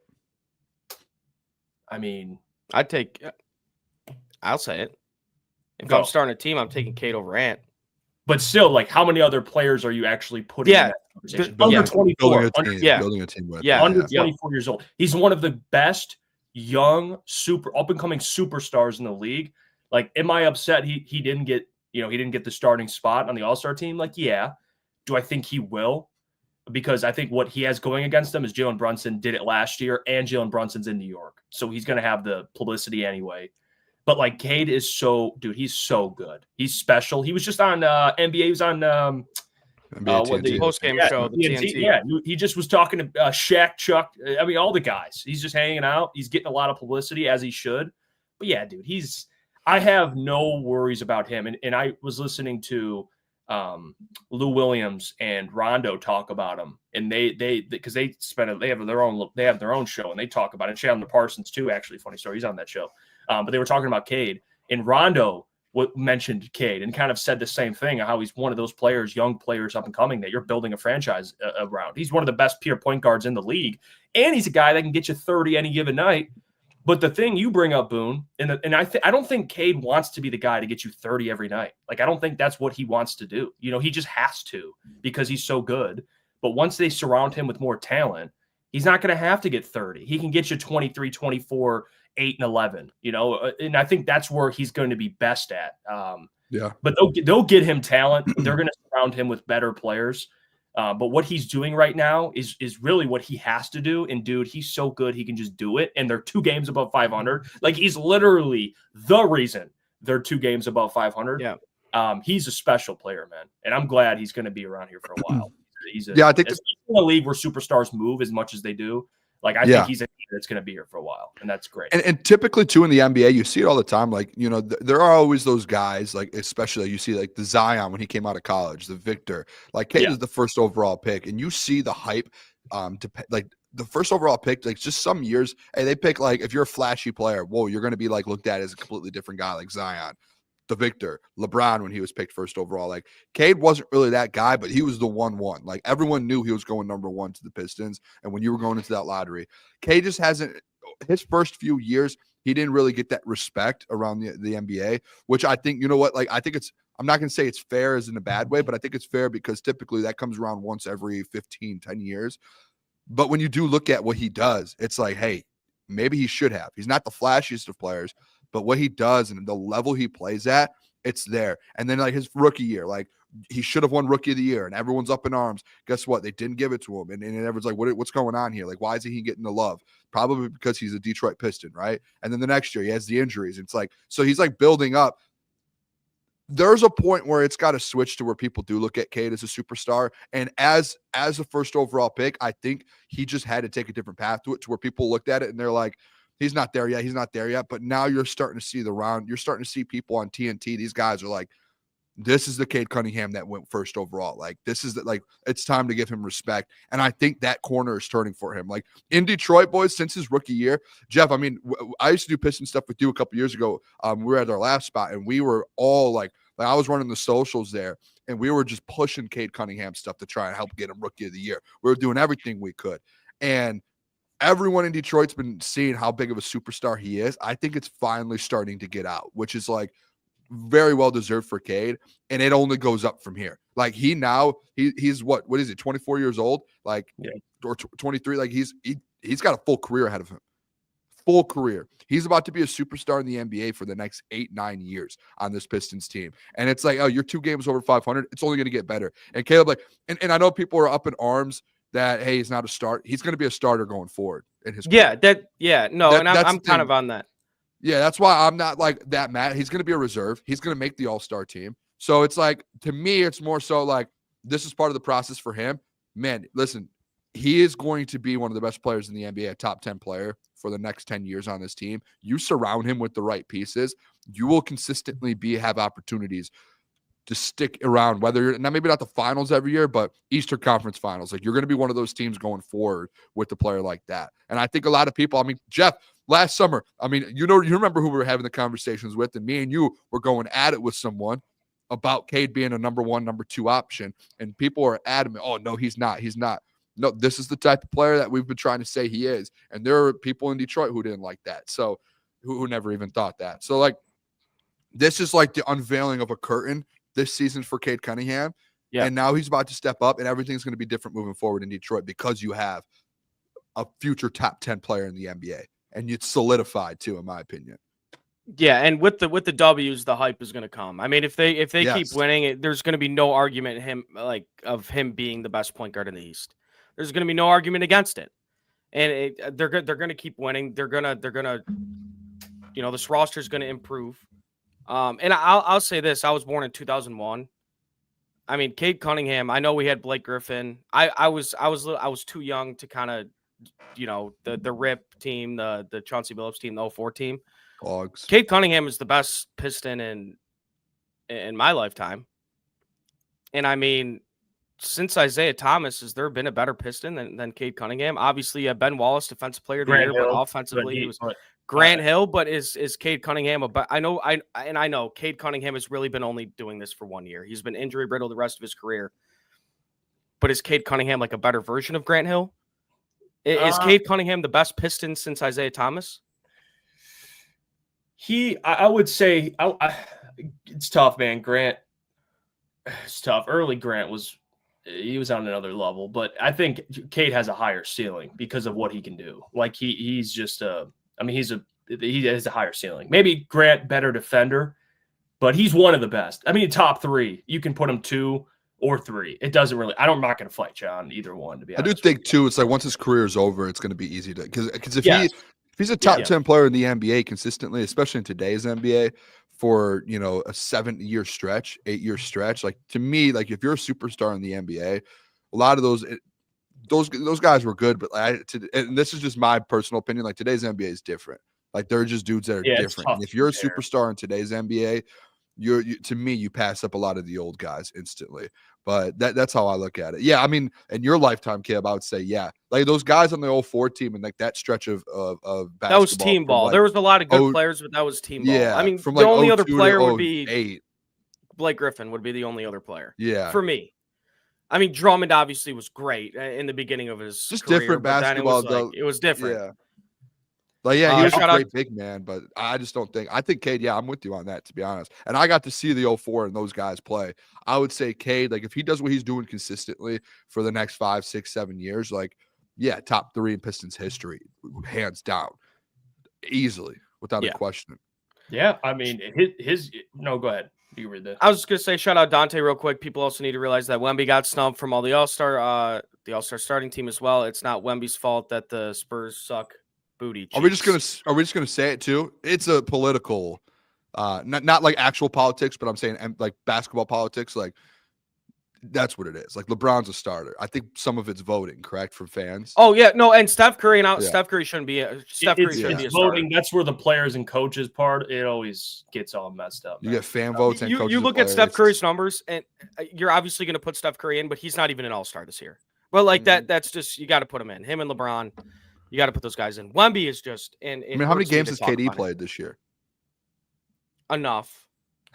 I mean, I'll say it. If I'm starting a team, I'm taking Cade over Ant. But still, like, how many other players are you actually putting in that conversation? Under 24. Building a team with. Under 24 years old. He's one of the best young, up-and-coming superstars in the league. Like, am I upset he didn't get, he didn't get the starting spot on the All-Star team? Like, yeah. Do I think he will? Because I think what he has going against him is Jalen Brunson did it last year, and Jalen Brunson's in New York. So he's going to have the publicity anyway. But, like, Cade is he's so good. He's special. He was just on NBA. He was on the post-game show, the TNT. Yeah, he just was talking to Shaq, Chuck. I mean, all the guys. He's just hanging out. He's getting a lot of publicity, as he should. But, yeah, dude, I have no worries about him. And I was listening to Lou Williams and Rondo talk about him, and they have their own show, and they talk about it. Chandler Parsons too, actually, funny story, he's on that show. But they were talking about Cade, and Rondo mentioned Cade and kind of said the same thing, how he's one of those players, young players up and coming, that you're building a franchise around. He's one of the best pure point guards in the league, and he's a guy that can get you 30 any given night. But the thing you bring up, Boone, and I don't think Cade wants to be the guy to get you 30 every night. Like, I don't think that's what he wants to do. He just has to because he's so good. But once they surround him with more talent, he's not going to have to get 30. He can get you 23, 24, 8, and 11, and I think that's where he's going to be best at. But they'll get him talent. They're going to surround him with better players. But what he's doing right now is really what he has to do. And, dude, he's so good, he can just do it. And they're 2 games above 500. Like, he's literally the reason they're 2 games above 500. Yeah. He's a special player, man. And I'm glad he's going to be around here for a while. I think in a league where superstars move as much as they do. Like, I think he's a guy that's going to be here for a while, and that's great. And typically, too, in the NBA, you see it all the time. Like, there are always those guys, like, especially you see, like, the Zion when he came out of college, the Victor. Like, Cade is the first overall pick, and you see the hype like, the first overall pick, like, just some years, hey, they pick, like, if you're a flashy player, whoa, you're going to be, like, looked at as a completely different guy, like Zion. The Victor, LeBron, when he was picked first overall. Like, Cade wasn't really that guy, but he was the 1-1. Like, everyone knew he was going number 1 to the Pistons. And when you were going into that lottery, Cade just hasn't, his first few years, he didn't really get that respect around the NBA, which I think, like, I think I'm not going to say it's fair as in a bad way, but I think it's fair because typically that comes around once every 10 years. But when you do look at what he does, it's like, hey, maybe he should have. He's not the flashiest of players, but what he does and the level he plays at, it's there. And then, like, his rookie year, like, he should have won Rookie of the Year, and everyone's up in arms. Guess what? They didn't give it to him. And everyone's like, what's going on here? Like, why isn't he getting the love? Probably because he's a Detroit Piston, right? And then the next year, he has the injuries. It's like, so he's, like, building up. There's a point where it's got to switch to where people do look at Cade as a superstar. And as a first overall pick, I think he just had to take a different path to it, to where people looked at it and they're like, he's not there yet. He's not there yet. But now you're starting to see you're starting to see people on TNT. These guys are like, this is the Cade Cunningham that went first overall. Like, this is it's time to give him respect. And I think that corner is turning for him. Like, in Detroit, boys, since his rookie year, Jeff, I mean, I used to do Piston stuff with you a couple years ago. We were at our last spot, and we were all like, Like I was running the socials there, and we were just pushing Cade Cunningham stuff to try and help get him Rookie of the Year. We were doing everything we could, and everyone in Detroit's been seeing how big of a superstar he is. I think it's finally starting to get out, which is like very well deserved for Cade, and it only goes up from here. Like he's what is it, 24 years old, like or 23, like he's got a full career ahead of him. Full career. He's about to be a superstar in the NBA for the next 8-9 years on this Pistons team. And it's like, oh, you're 2 games over 500. It's only going to get better. And Caleb, like, and I know people are up in arms that, hey, he's not a start. He's going to be a starter going forward in his career. I'm kind of on that. Yeah, that's why I'm not like that mad. He's going to be a reserve. He's going to make the all-star team. So it's like, to me, it's more so like this is part of the process for him. Man, listen, he is going to be one of the best players in the NBA, a top 10 player for the next 10 years on this team. You surround him with the right pieces, you will consistently have opportunities to stick around, whether you're maybe not the finals every year, but Eastern Conference Finals. Like you're going to be one of those teams going forward with a player like that. And I think a lot of people, I mean, Jeff, last summer, I mean, you remember who we were having the conversations with, and me and you were going at it with someone about Cade being a number 1, number 2 option. And people are adamant, oh, no, he's not. He's not. No, this is the type of player that we've been trying to say he is. And there are people in Detroit who didn't like that. So who never even thought that. So like, this is like the unveiling of a curtain this season for Cade Cunningham. Yeah. And now he's about to step up, and everything's going to be different moving forward in Detroit because you have a future top 10 player in the NBA. And it's solidified too, in my opinion. Yeah, and with the W's, the hype is going to come. I mean, if they keep winning, there's going to be no argument of him being the best point guard in the East. There's going to be no argument against it. And they're going to keep winning. They're going to this roster is going to improve. And I'll say this: I was born in 2001. I mean, Cade Cunningham. I know we had Blake Griffin. I was too young to kind of, the RIP team, the Chauncey Billups team, the 04 team. Dogs. Cade Cunningham is the best Piston in my lifetime. And I mean, since Isaiah Thomas, has there been a better Piston than Cade Cunningham? Obviously, Ben Wallace, defensive player of the year, but offensively he was Grant Hill. But is Cade Cunningham I know Cade Cunningham has really been only doing this for 1 year. He's been injury riddled the rest of his career. But is Cade Cunningham like a better version of Grant Hill? Is Cade Cunningham the best Piston since Isaiah Thomas? I would say it's tough, man. Grant, it's tough. Early Grant he was on another level, but I think Cade has a higher ceiling because of what he can do. Like he has a higher ceiling. Maybe Grant better defender, but he's one of the best. I mean, top 3, you can put him 2 or 3. It doesn't really. I'm not going to fight you on either one. To be honest, I do think too. It's like once his career is over, it's going to be easy to because if he's a top 10 player in the NBA consistently, especially in today's NBA, for a 7-year stretch, 8-year stretch, like to me, like if you're a superstar in the NBA, a lot of those guys were good, but and this is just my personal opinion. Like today's NBA is different. Like they're just dudes that are different. And if you're a superstar in today's NBA, to me, you pass up a lot of the old guys instantly. But that's how I look at it. Yeah, I mean, in your lifetime, Caleb, I would say, yeah. Like those guys on the 04 team and like that stretch of basketball. That was team ball. There was a lot of good players, but that was team ball. Yeah. I mean, from the only other player would be 8. Blake Griffin would be the only other player. Yeah. For me. I mean, Drummond obviously was great in the beginning of his career, different basketball. It was different. Yeah. Like, yeah, he was a great big man, but I just don't think – I think Cade, yeah, I'm with you on that, to be honest. And I got to see the 04 and those guys play. I would say Cade, like, if he does what he's doing consistently for the next 5, 6, 7 years, like, yeah, top 3 in Pistons history, hands down, easily, without a question. Yeah, I mean, no, go ahead. You read that. I was just going to say, shout out Dante real quick. People also need to realize that Wemby got snubbed from all the All-Star starting team as well. It's not Wemby's fault that the Spurs suck. Booty cheeks. Are we just gonna say it too? It's a political, not like actual politics, but I'm saying like basketball politics. Like that's what it is. Like LeBron's a starter. I think some of it's voting, correct, from fans. Oh yeah, no, and Steph Curry Steph Curry shouldn't be. Steph Curry shouldn't be a starter. Voting. That's where the players and coaches part. It always gets all messed up. You get fan votes and coaches. You look at Steph Curry's numbers, and you're obviously gonna put Steph Curry in, but he's not even an all-star this year. But like that's just you got to put him in. Him and LeBron. You got to put those guys in. Wemby is just. And I mean, how many games has KD played this year? Enough.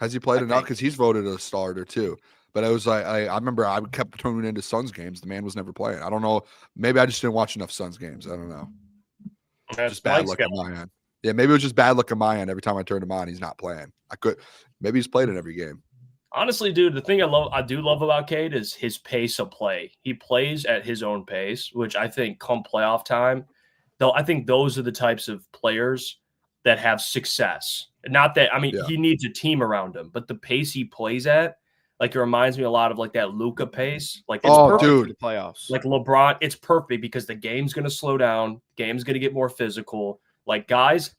Has he played I enough? think. Because he's voted a starter too. But it was like I remember I kept tuning into Suns games. The man was never playing. I don't know. Maybe I just didn't watch enough Suns games. I don't know. That's Just bad Mike's luck got- on my end. Yeah, maybe it was just bad luck on my end. Every time I turned him on, he's not playing. Maybe he's played in every game. Honestly, dude, the thing I do love about Cade is his pace of play. He plays at his own pace, which I think come playoff time, though, I think those are the types of players that have success. Not that, I mean, Yeah. he needs a team around him, but the pace he plays at, like, it reminds me a lot of like that Luka pace. Like, it's Oh, perfect. dude. For the playoffs. Like LeBron, it's perfect because the game's going to slow down. Game's going to get more physical. Like guys,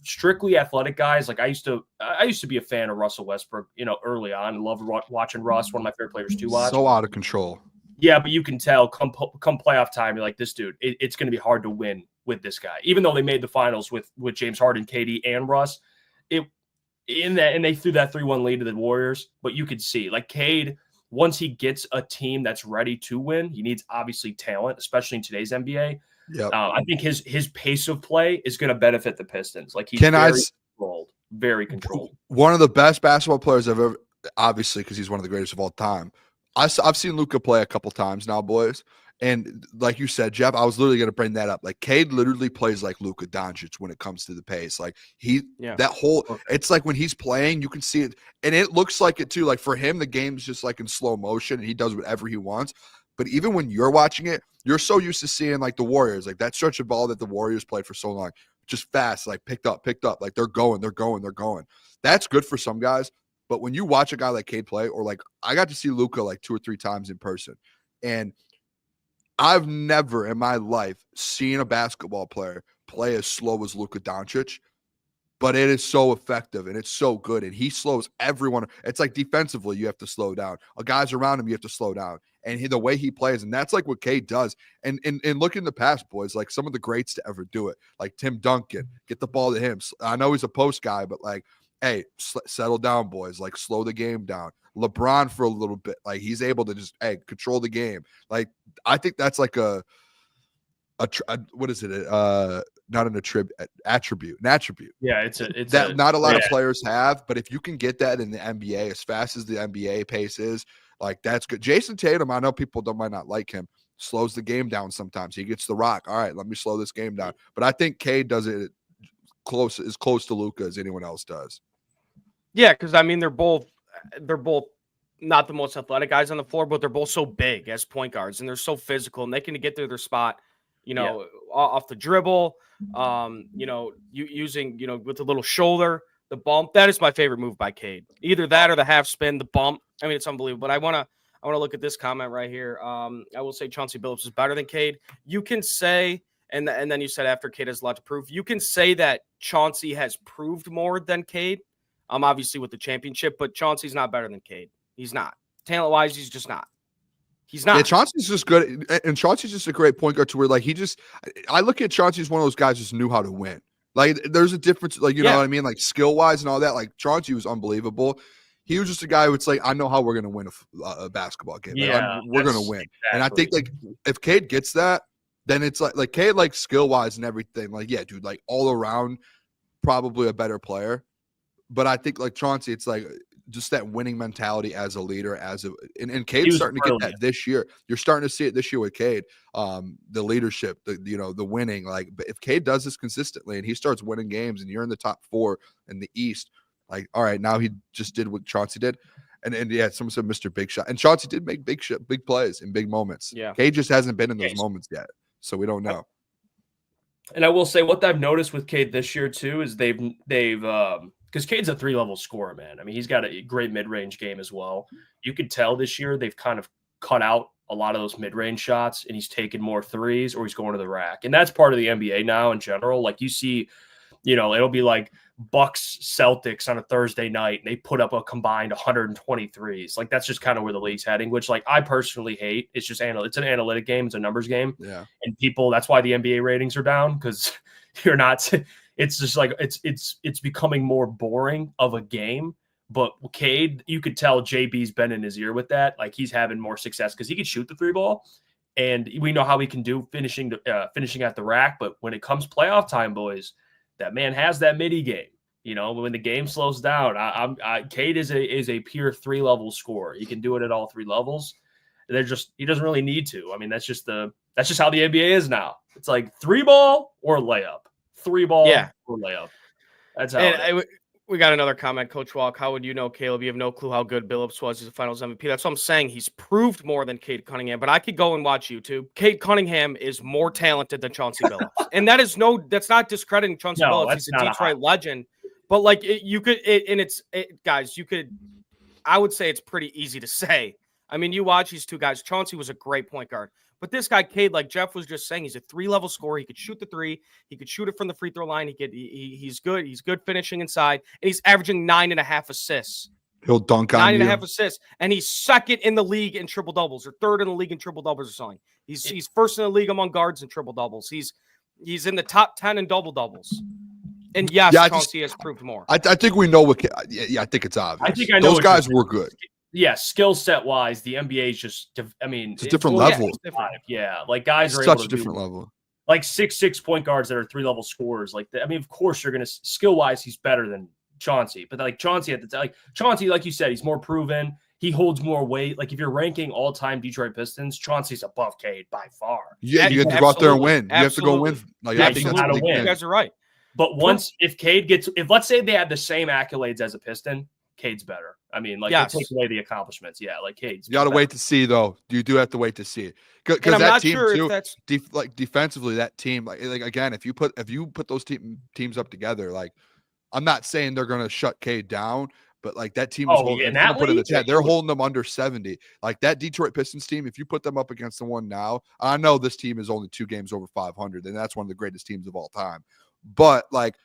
strictly athletic guys. Like I used to be a fan of Russell Westbrook, early on. Loved watching Russ, one of my favorite players to watch. So out of control. Yeah, but you can tell come playoff time, you're like, this dude, it's going to be hard to win with this guy. Even though they made the finals with James Harden, KD, and Russ, and they threw that 3-1 lead to the Warriors. But you could see, like Cade, once he gets a team that's ready to win, he needs obviously talent, especially in today's NBA. Yeah. I think his pace of play is going to benefit the Pistons. Like he's very controlled. One of the best basketball players I've ever, obviously, because he's one of the greatest of all time. I've seen Luka play a couple times now, boys. And like you said, Jeff, I was literally going to bring that up. Like Cade literally plays like Luka Doncic when it comes to the pace. Like it's like when he's playing, you can see it. And it looks like it too. Like for him, the game's just like in slow motion and he does whatever he wants. But even when you're watching it, you're so used to seeing like the Warriors, like that stretch of ball that the Warriors played for so long, just fast, like picked up. Like they're going. That's good for some guys. But when you watch a guy like Cade play, or like I got to see Luka like 2 or 3 times in person, and I've never in my life seen a basketball player play as slow as Luka Doncic, but it is so effective and it's so good. And he slows everyone. It's like defensively, you have to slow down. Guys around him, you have to slow down. And the way he plays, and that's like what Cade does. And look in the past, boys, like some of the greats to ever do it, like Tim Duncan, get the ball to him. I know he's a post guy, but like, hey, settle down, boys. Like slow the game down. LeBron for a little bit, like he's able to just control the game. Like I think that's like a what is it? Not an attribute. Yeah, it's that not a lot of players have, but if you can get that in the NBA as fast as the NBA pace is, like that's good. Jason Tatum, I know people might not like him, slows the game down sometimes. He gets the rock. All right, let me slow this game down. But I think Cade does it as close to Luka as anyone else does. Yeah, because I mean they're both not the most athletic guys on the floor, but they're both so big as point guards and they're so physical and they can get to their spot, off the dribble, using, with the little shoulder, the bump. That is my favorite move by Cade. Either that or the half spin, the bump. I mean, it's unbelievable. But I want to look at this comment right here. I will say Chauncey Billups is better than Cade. You can say, and then you said after Cade has a lot to prove, you can say that Chauncey has proved more than Cade. Obviously with the championship, but Chauncey's not better than Cade. He's not. Talent-wise, he's just not. He's not. Yeah, Chauncey's just good. And Chauncey's just a great point guard to where, like, I look at Chauncey as one of those guys who just knew how to win. Like, there's a difference, like, you know what I mean? Like, skill-wise and all that. Like, Chauncey was unbelievable. He was just a guy who it's like, I know how we're going to win a basketball game. Yeah, we're going to win. Exactly. And I think, like, if Cade gets that, then it's like Cade, like, skill-wise and everything. Like, yeah, dude, like, all around, probably a better player. But I think like Chauncey, it's like just that winning mentality as a leader, and Cade's starting to get that this year. You're starting to see it this year with Cade. The leadership, the winning. Like, but if Cade does this consistently and he starts winning games, and you're in the top 4 in the East, like, all right, now he just did what Chauncey did, and yeah, someone said Mr. Big Shot, and Chauncey did make big plays in big moments. Yeah, Cade just hasn't been in those moments yet, so we don't know. And I will say what I've noticed with Cade this year too is they've because Cade's a 3-level scorer, man. I mean, he's got a great mid-range game as well. You could tell this year they've kind of cut out a lot of those mid-range shots, and he's taking more threes or he's going to the rack. And that's part of the NBA now in general. Like you see, it'll be like Bucks Celtics on a Thursday night, and they put up a combined 120 threes. Like that's just kind of where the league's heading, which like I personally hate. It's just it's an analytic game. It's a numbers game. Yeah. And that's why the NBA ratings are down, because you're not – it's just like it's becoming more boring of a game. But Cade, you could tell JB's been in his ear with that. Like he's having more success because he can shoot the 3 ball, and we know how he can do finishing at the rack. But when it comes playoff time, boys, that man has that midi game. You know, when the game slows down, Cade is a pure 3-level scorer. He can do it at all 3 levels. He doesn't really need to. I mean, that's just how the NBA is now. It's like 3-ball or layup, 3-ball or layup. That's how. We got another comment, Coach Walk. How would you know, Caleb? You have no clue how good Billups was as a Finals MVP. That's what I'm saying. He's proved more than Cade Cunningham. But I could go and watch YouTube. Cade Cunningham is more talented than Chauncey Billups, and that's not discrediting Chauncey Billups. He's a Detroit legend. But like guys, I would say it's pretty easy to say. I mean, you watch these two guys. Chauncey was a great point guard. But this guy, Cade, like Jeff was just saying, he's a 3-level scorer. He could shoot the 3. He could shoot it from the free throw line. He's good. He's good finishing inside. And he's averaging 9.5 assists. He'll dunk on you. 9.5 assists. And he's second in the league in triple doubles, or third in the league in triple doubles or something. He's first in the league among guards in triple doubles. He's in the top 10 in double doubles. And yes, Chauncey has proved more. I think we know what. Yeah, I think it's obvious. I think I know those guys were good. Yeah, skill set wise, the NBA is just. I mean, it's a different level. Yeah, like guys are such able a to different level. Like 6'6" point guards that are 3-level scorers. Like, I mean, of course you're gonna skill wise, he's better than Chauncey. But like Chauncey like you said, he's more proven. He holds more weight. Like if you're ranking all-time Detroit Pistons, Chauncey's above Cade by far. Yeah, you have to go out there and win. You have to go win. Like, I think that's a big thing. You guys are right. But if let's say they had the same accolades as a Piston, Cade's better. I mean, like they take away the accomplishments. Yeah, like Cade's. You got to wait to see, though. You do have to wait to see, because that team too. Defensively, that team, like again, if you put those teams up together, like I'm not saying they're gonna shut Cade down, but like that team is they're holding them under 70. Like that Detroit Pistons team, if you put them up against the one now, I know this team is only 2 games over 500, and that's one of the greatest teams of all time. But like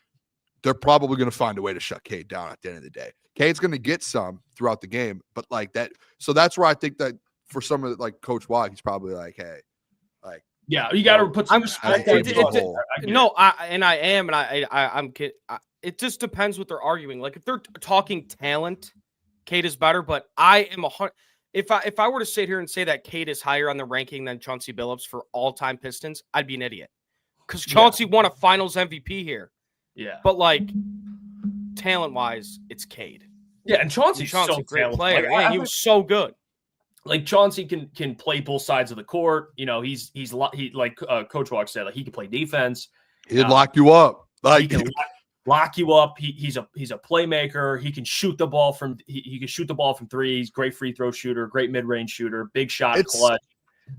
they're probably going to find a way to shut Cade down at the end of the day. Cade's going to get some throughout the game, but like that. So that's where I think that for some of like Coach Watt, he's probably like, hey, like yeah, you got to put some respect. I'm kidding. It just depends what they're arguing. Like if they're talking talent, Cade is better. But I am if I were to sit here and say that Cade is higher on the ranking than Chauncey Billups for all-time Pistons, I'd be an idiot. Because Chauncey won a Finals MVP here. Yeah, but like talent-wise, it's Cade. Yeah, and Chauncey's so great player. Like, he was so good. Like Chauncey can play both sides of the court. You know, he's like Coach Walk said, like he can play defense. He'd lock you up. Like he can lock you up. He's a playmaker. He can shoot the ball from he can shoot the ball from 3. He's great free throw shooter, great mid-range shooter, big shot clutch.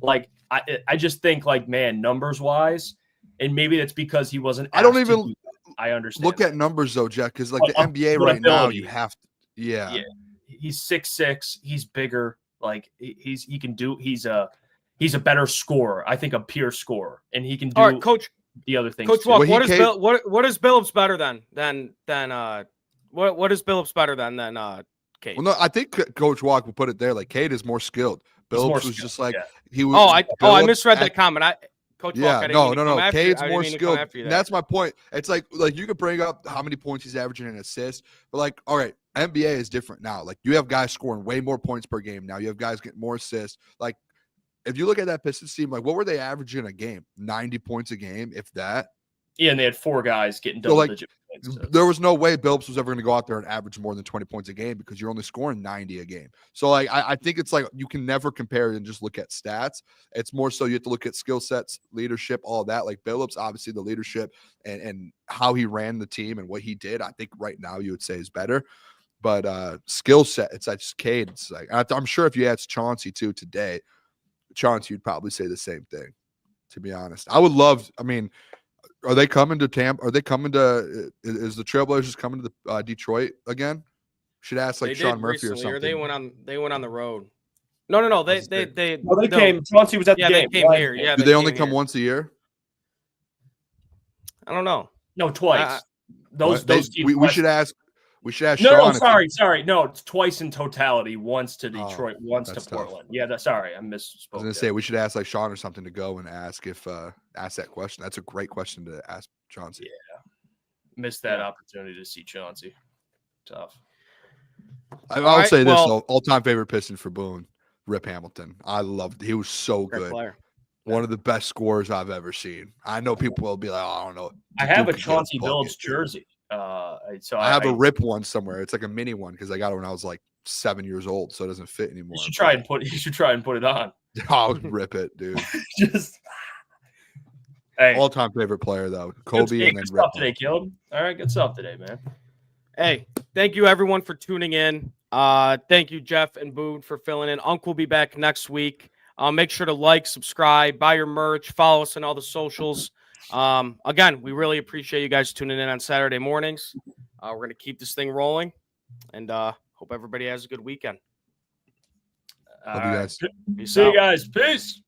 Like I just think like man, numbers wise, and maybe that's because he wasn't. I don't even. I understand. Look at numbers though, Jack, because like the NBA right now, you have to. Yeah. He's 6'6". He's bigger. Like he's a better scorer. I think a pure scorer, and he can do. All right, Coach. The other things. Coach Walk, what is Billups better than what is Billups better than Cade? Well, no, I think Coach Walk will put it there. Like Cade is more skilled. Billups was just like he was. I misread that comment. Coach Walk, no. Cade's more skilled. That's my point. It's like you could bring up how many points he's averaging in assists, but like, all right, NBA is different now. Like you have guys scoring way more points per game now. You have guys getting more assists. Like if you look at that Pistons team, like what were they averaging a game? 90 points a game, if that. Yeah, and they had 4 guys getting double-digit points. So. There was no way Billups was ever going to go out there and average more than 20 points a game because you're only scoring 90 a game. So, like, I think it's like you can never compare it and just look at stats. It's more so you have to look at skill sets, leadership, all that. Like Billups, obviously the leadership and how he ran the team and what he did, I think right now you would say is better. But skill set, it's like just Cade. It's like I'm sure if you asked Chauncey too today, Chauncey would probably say the same thing, to be honest. I would love, I mean, are they coming to Tampa? Are they coming to? Is the Trailblazers coming to Detroit again? Should ask like Sean Murphy recently, or something. Or they went on the road. No. They came. Chauncey was at the game. They came here. Yeah. Do they only come once a year? I don't know. No, twice. Those teams. We should ask. We should ask. No, Sean sorry. No, it's twice in totality. Once to Detroit, once to Portland. Tough. Yeah, sorry, I misspoke. I was gonna say we should ask like Sean or something to go and ask that question. That's a great question to ask Chauncey. Yeah, missed that opportunity to see Chauncey. Tough. I'll say this: all-time favorite Piston for Boone, Rip Hamilton. I loved. He was so good. Player. One of the best scorers I've ever seen. I know people will be like, "Oh, I don't know." I have a Chauncey Billups jersey. So I have a rip one somewhere. It's like a mini one because I got it when I was like 7 years old, so it doesn't fit anymore. You should try and put it on. I'll rip it, dude. Just hey, all-time favorite player though, Kobe, and then good Rip. stuff today, Caleb. All right, good stuff today, man. Hey, thank you everyone for tuning in. Thank you, Jeff and Boone, for filling in. Unc will be back next week. Make sure to like, subscribe, buy your merch, follow us on all the socials. Again, we really appreciate you guys tuning in on Saturday mornings. We're going to keep this thing rolling, and hope everybody has a good weekend. Love you guys. Peace See out. you guys. Peace.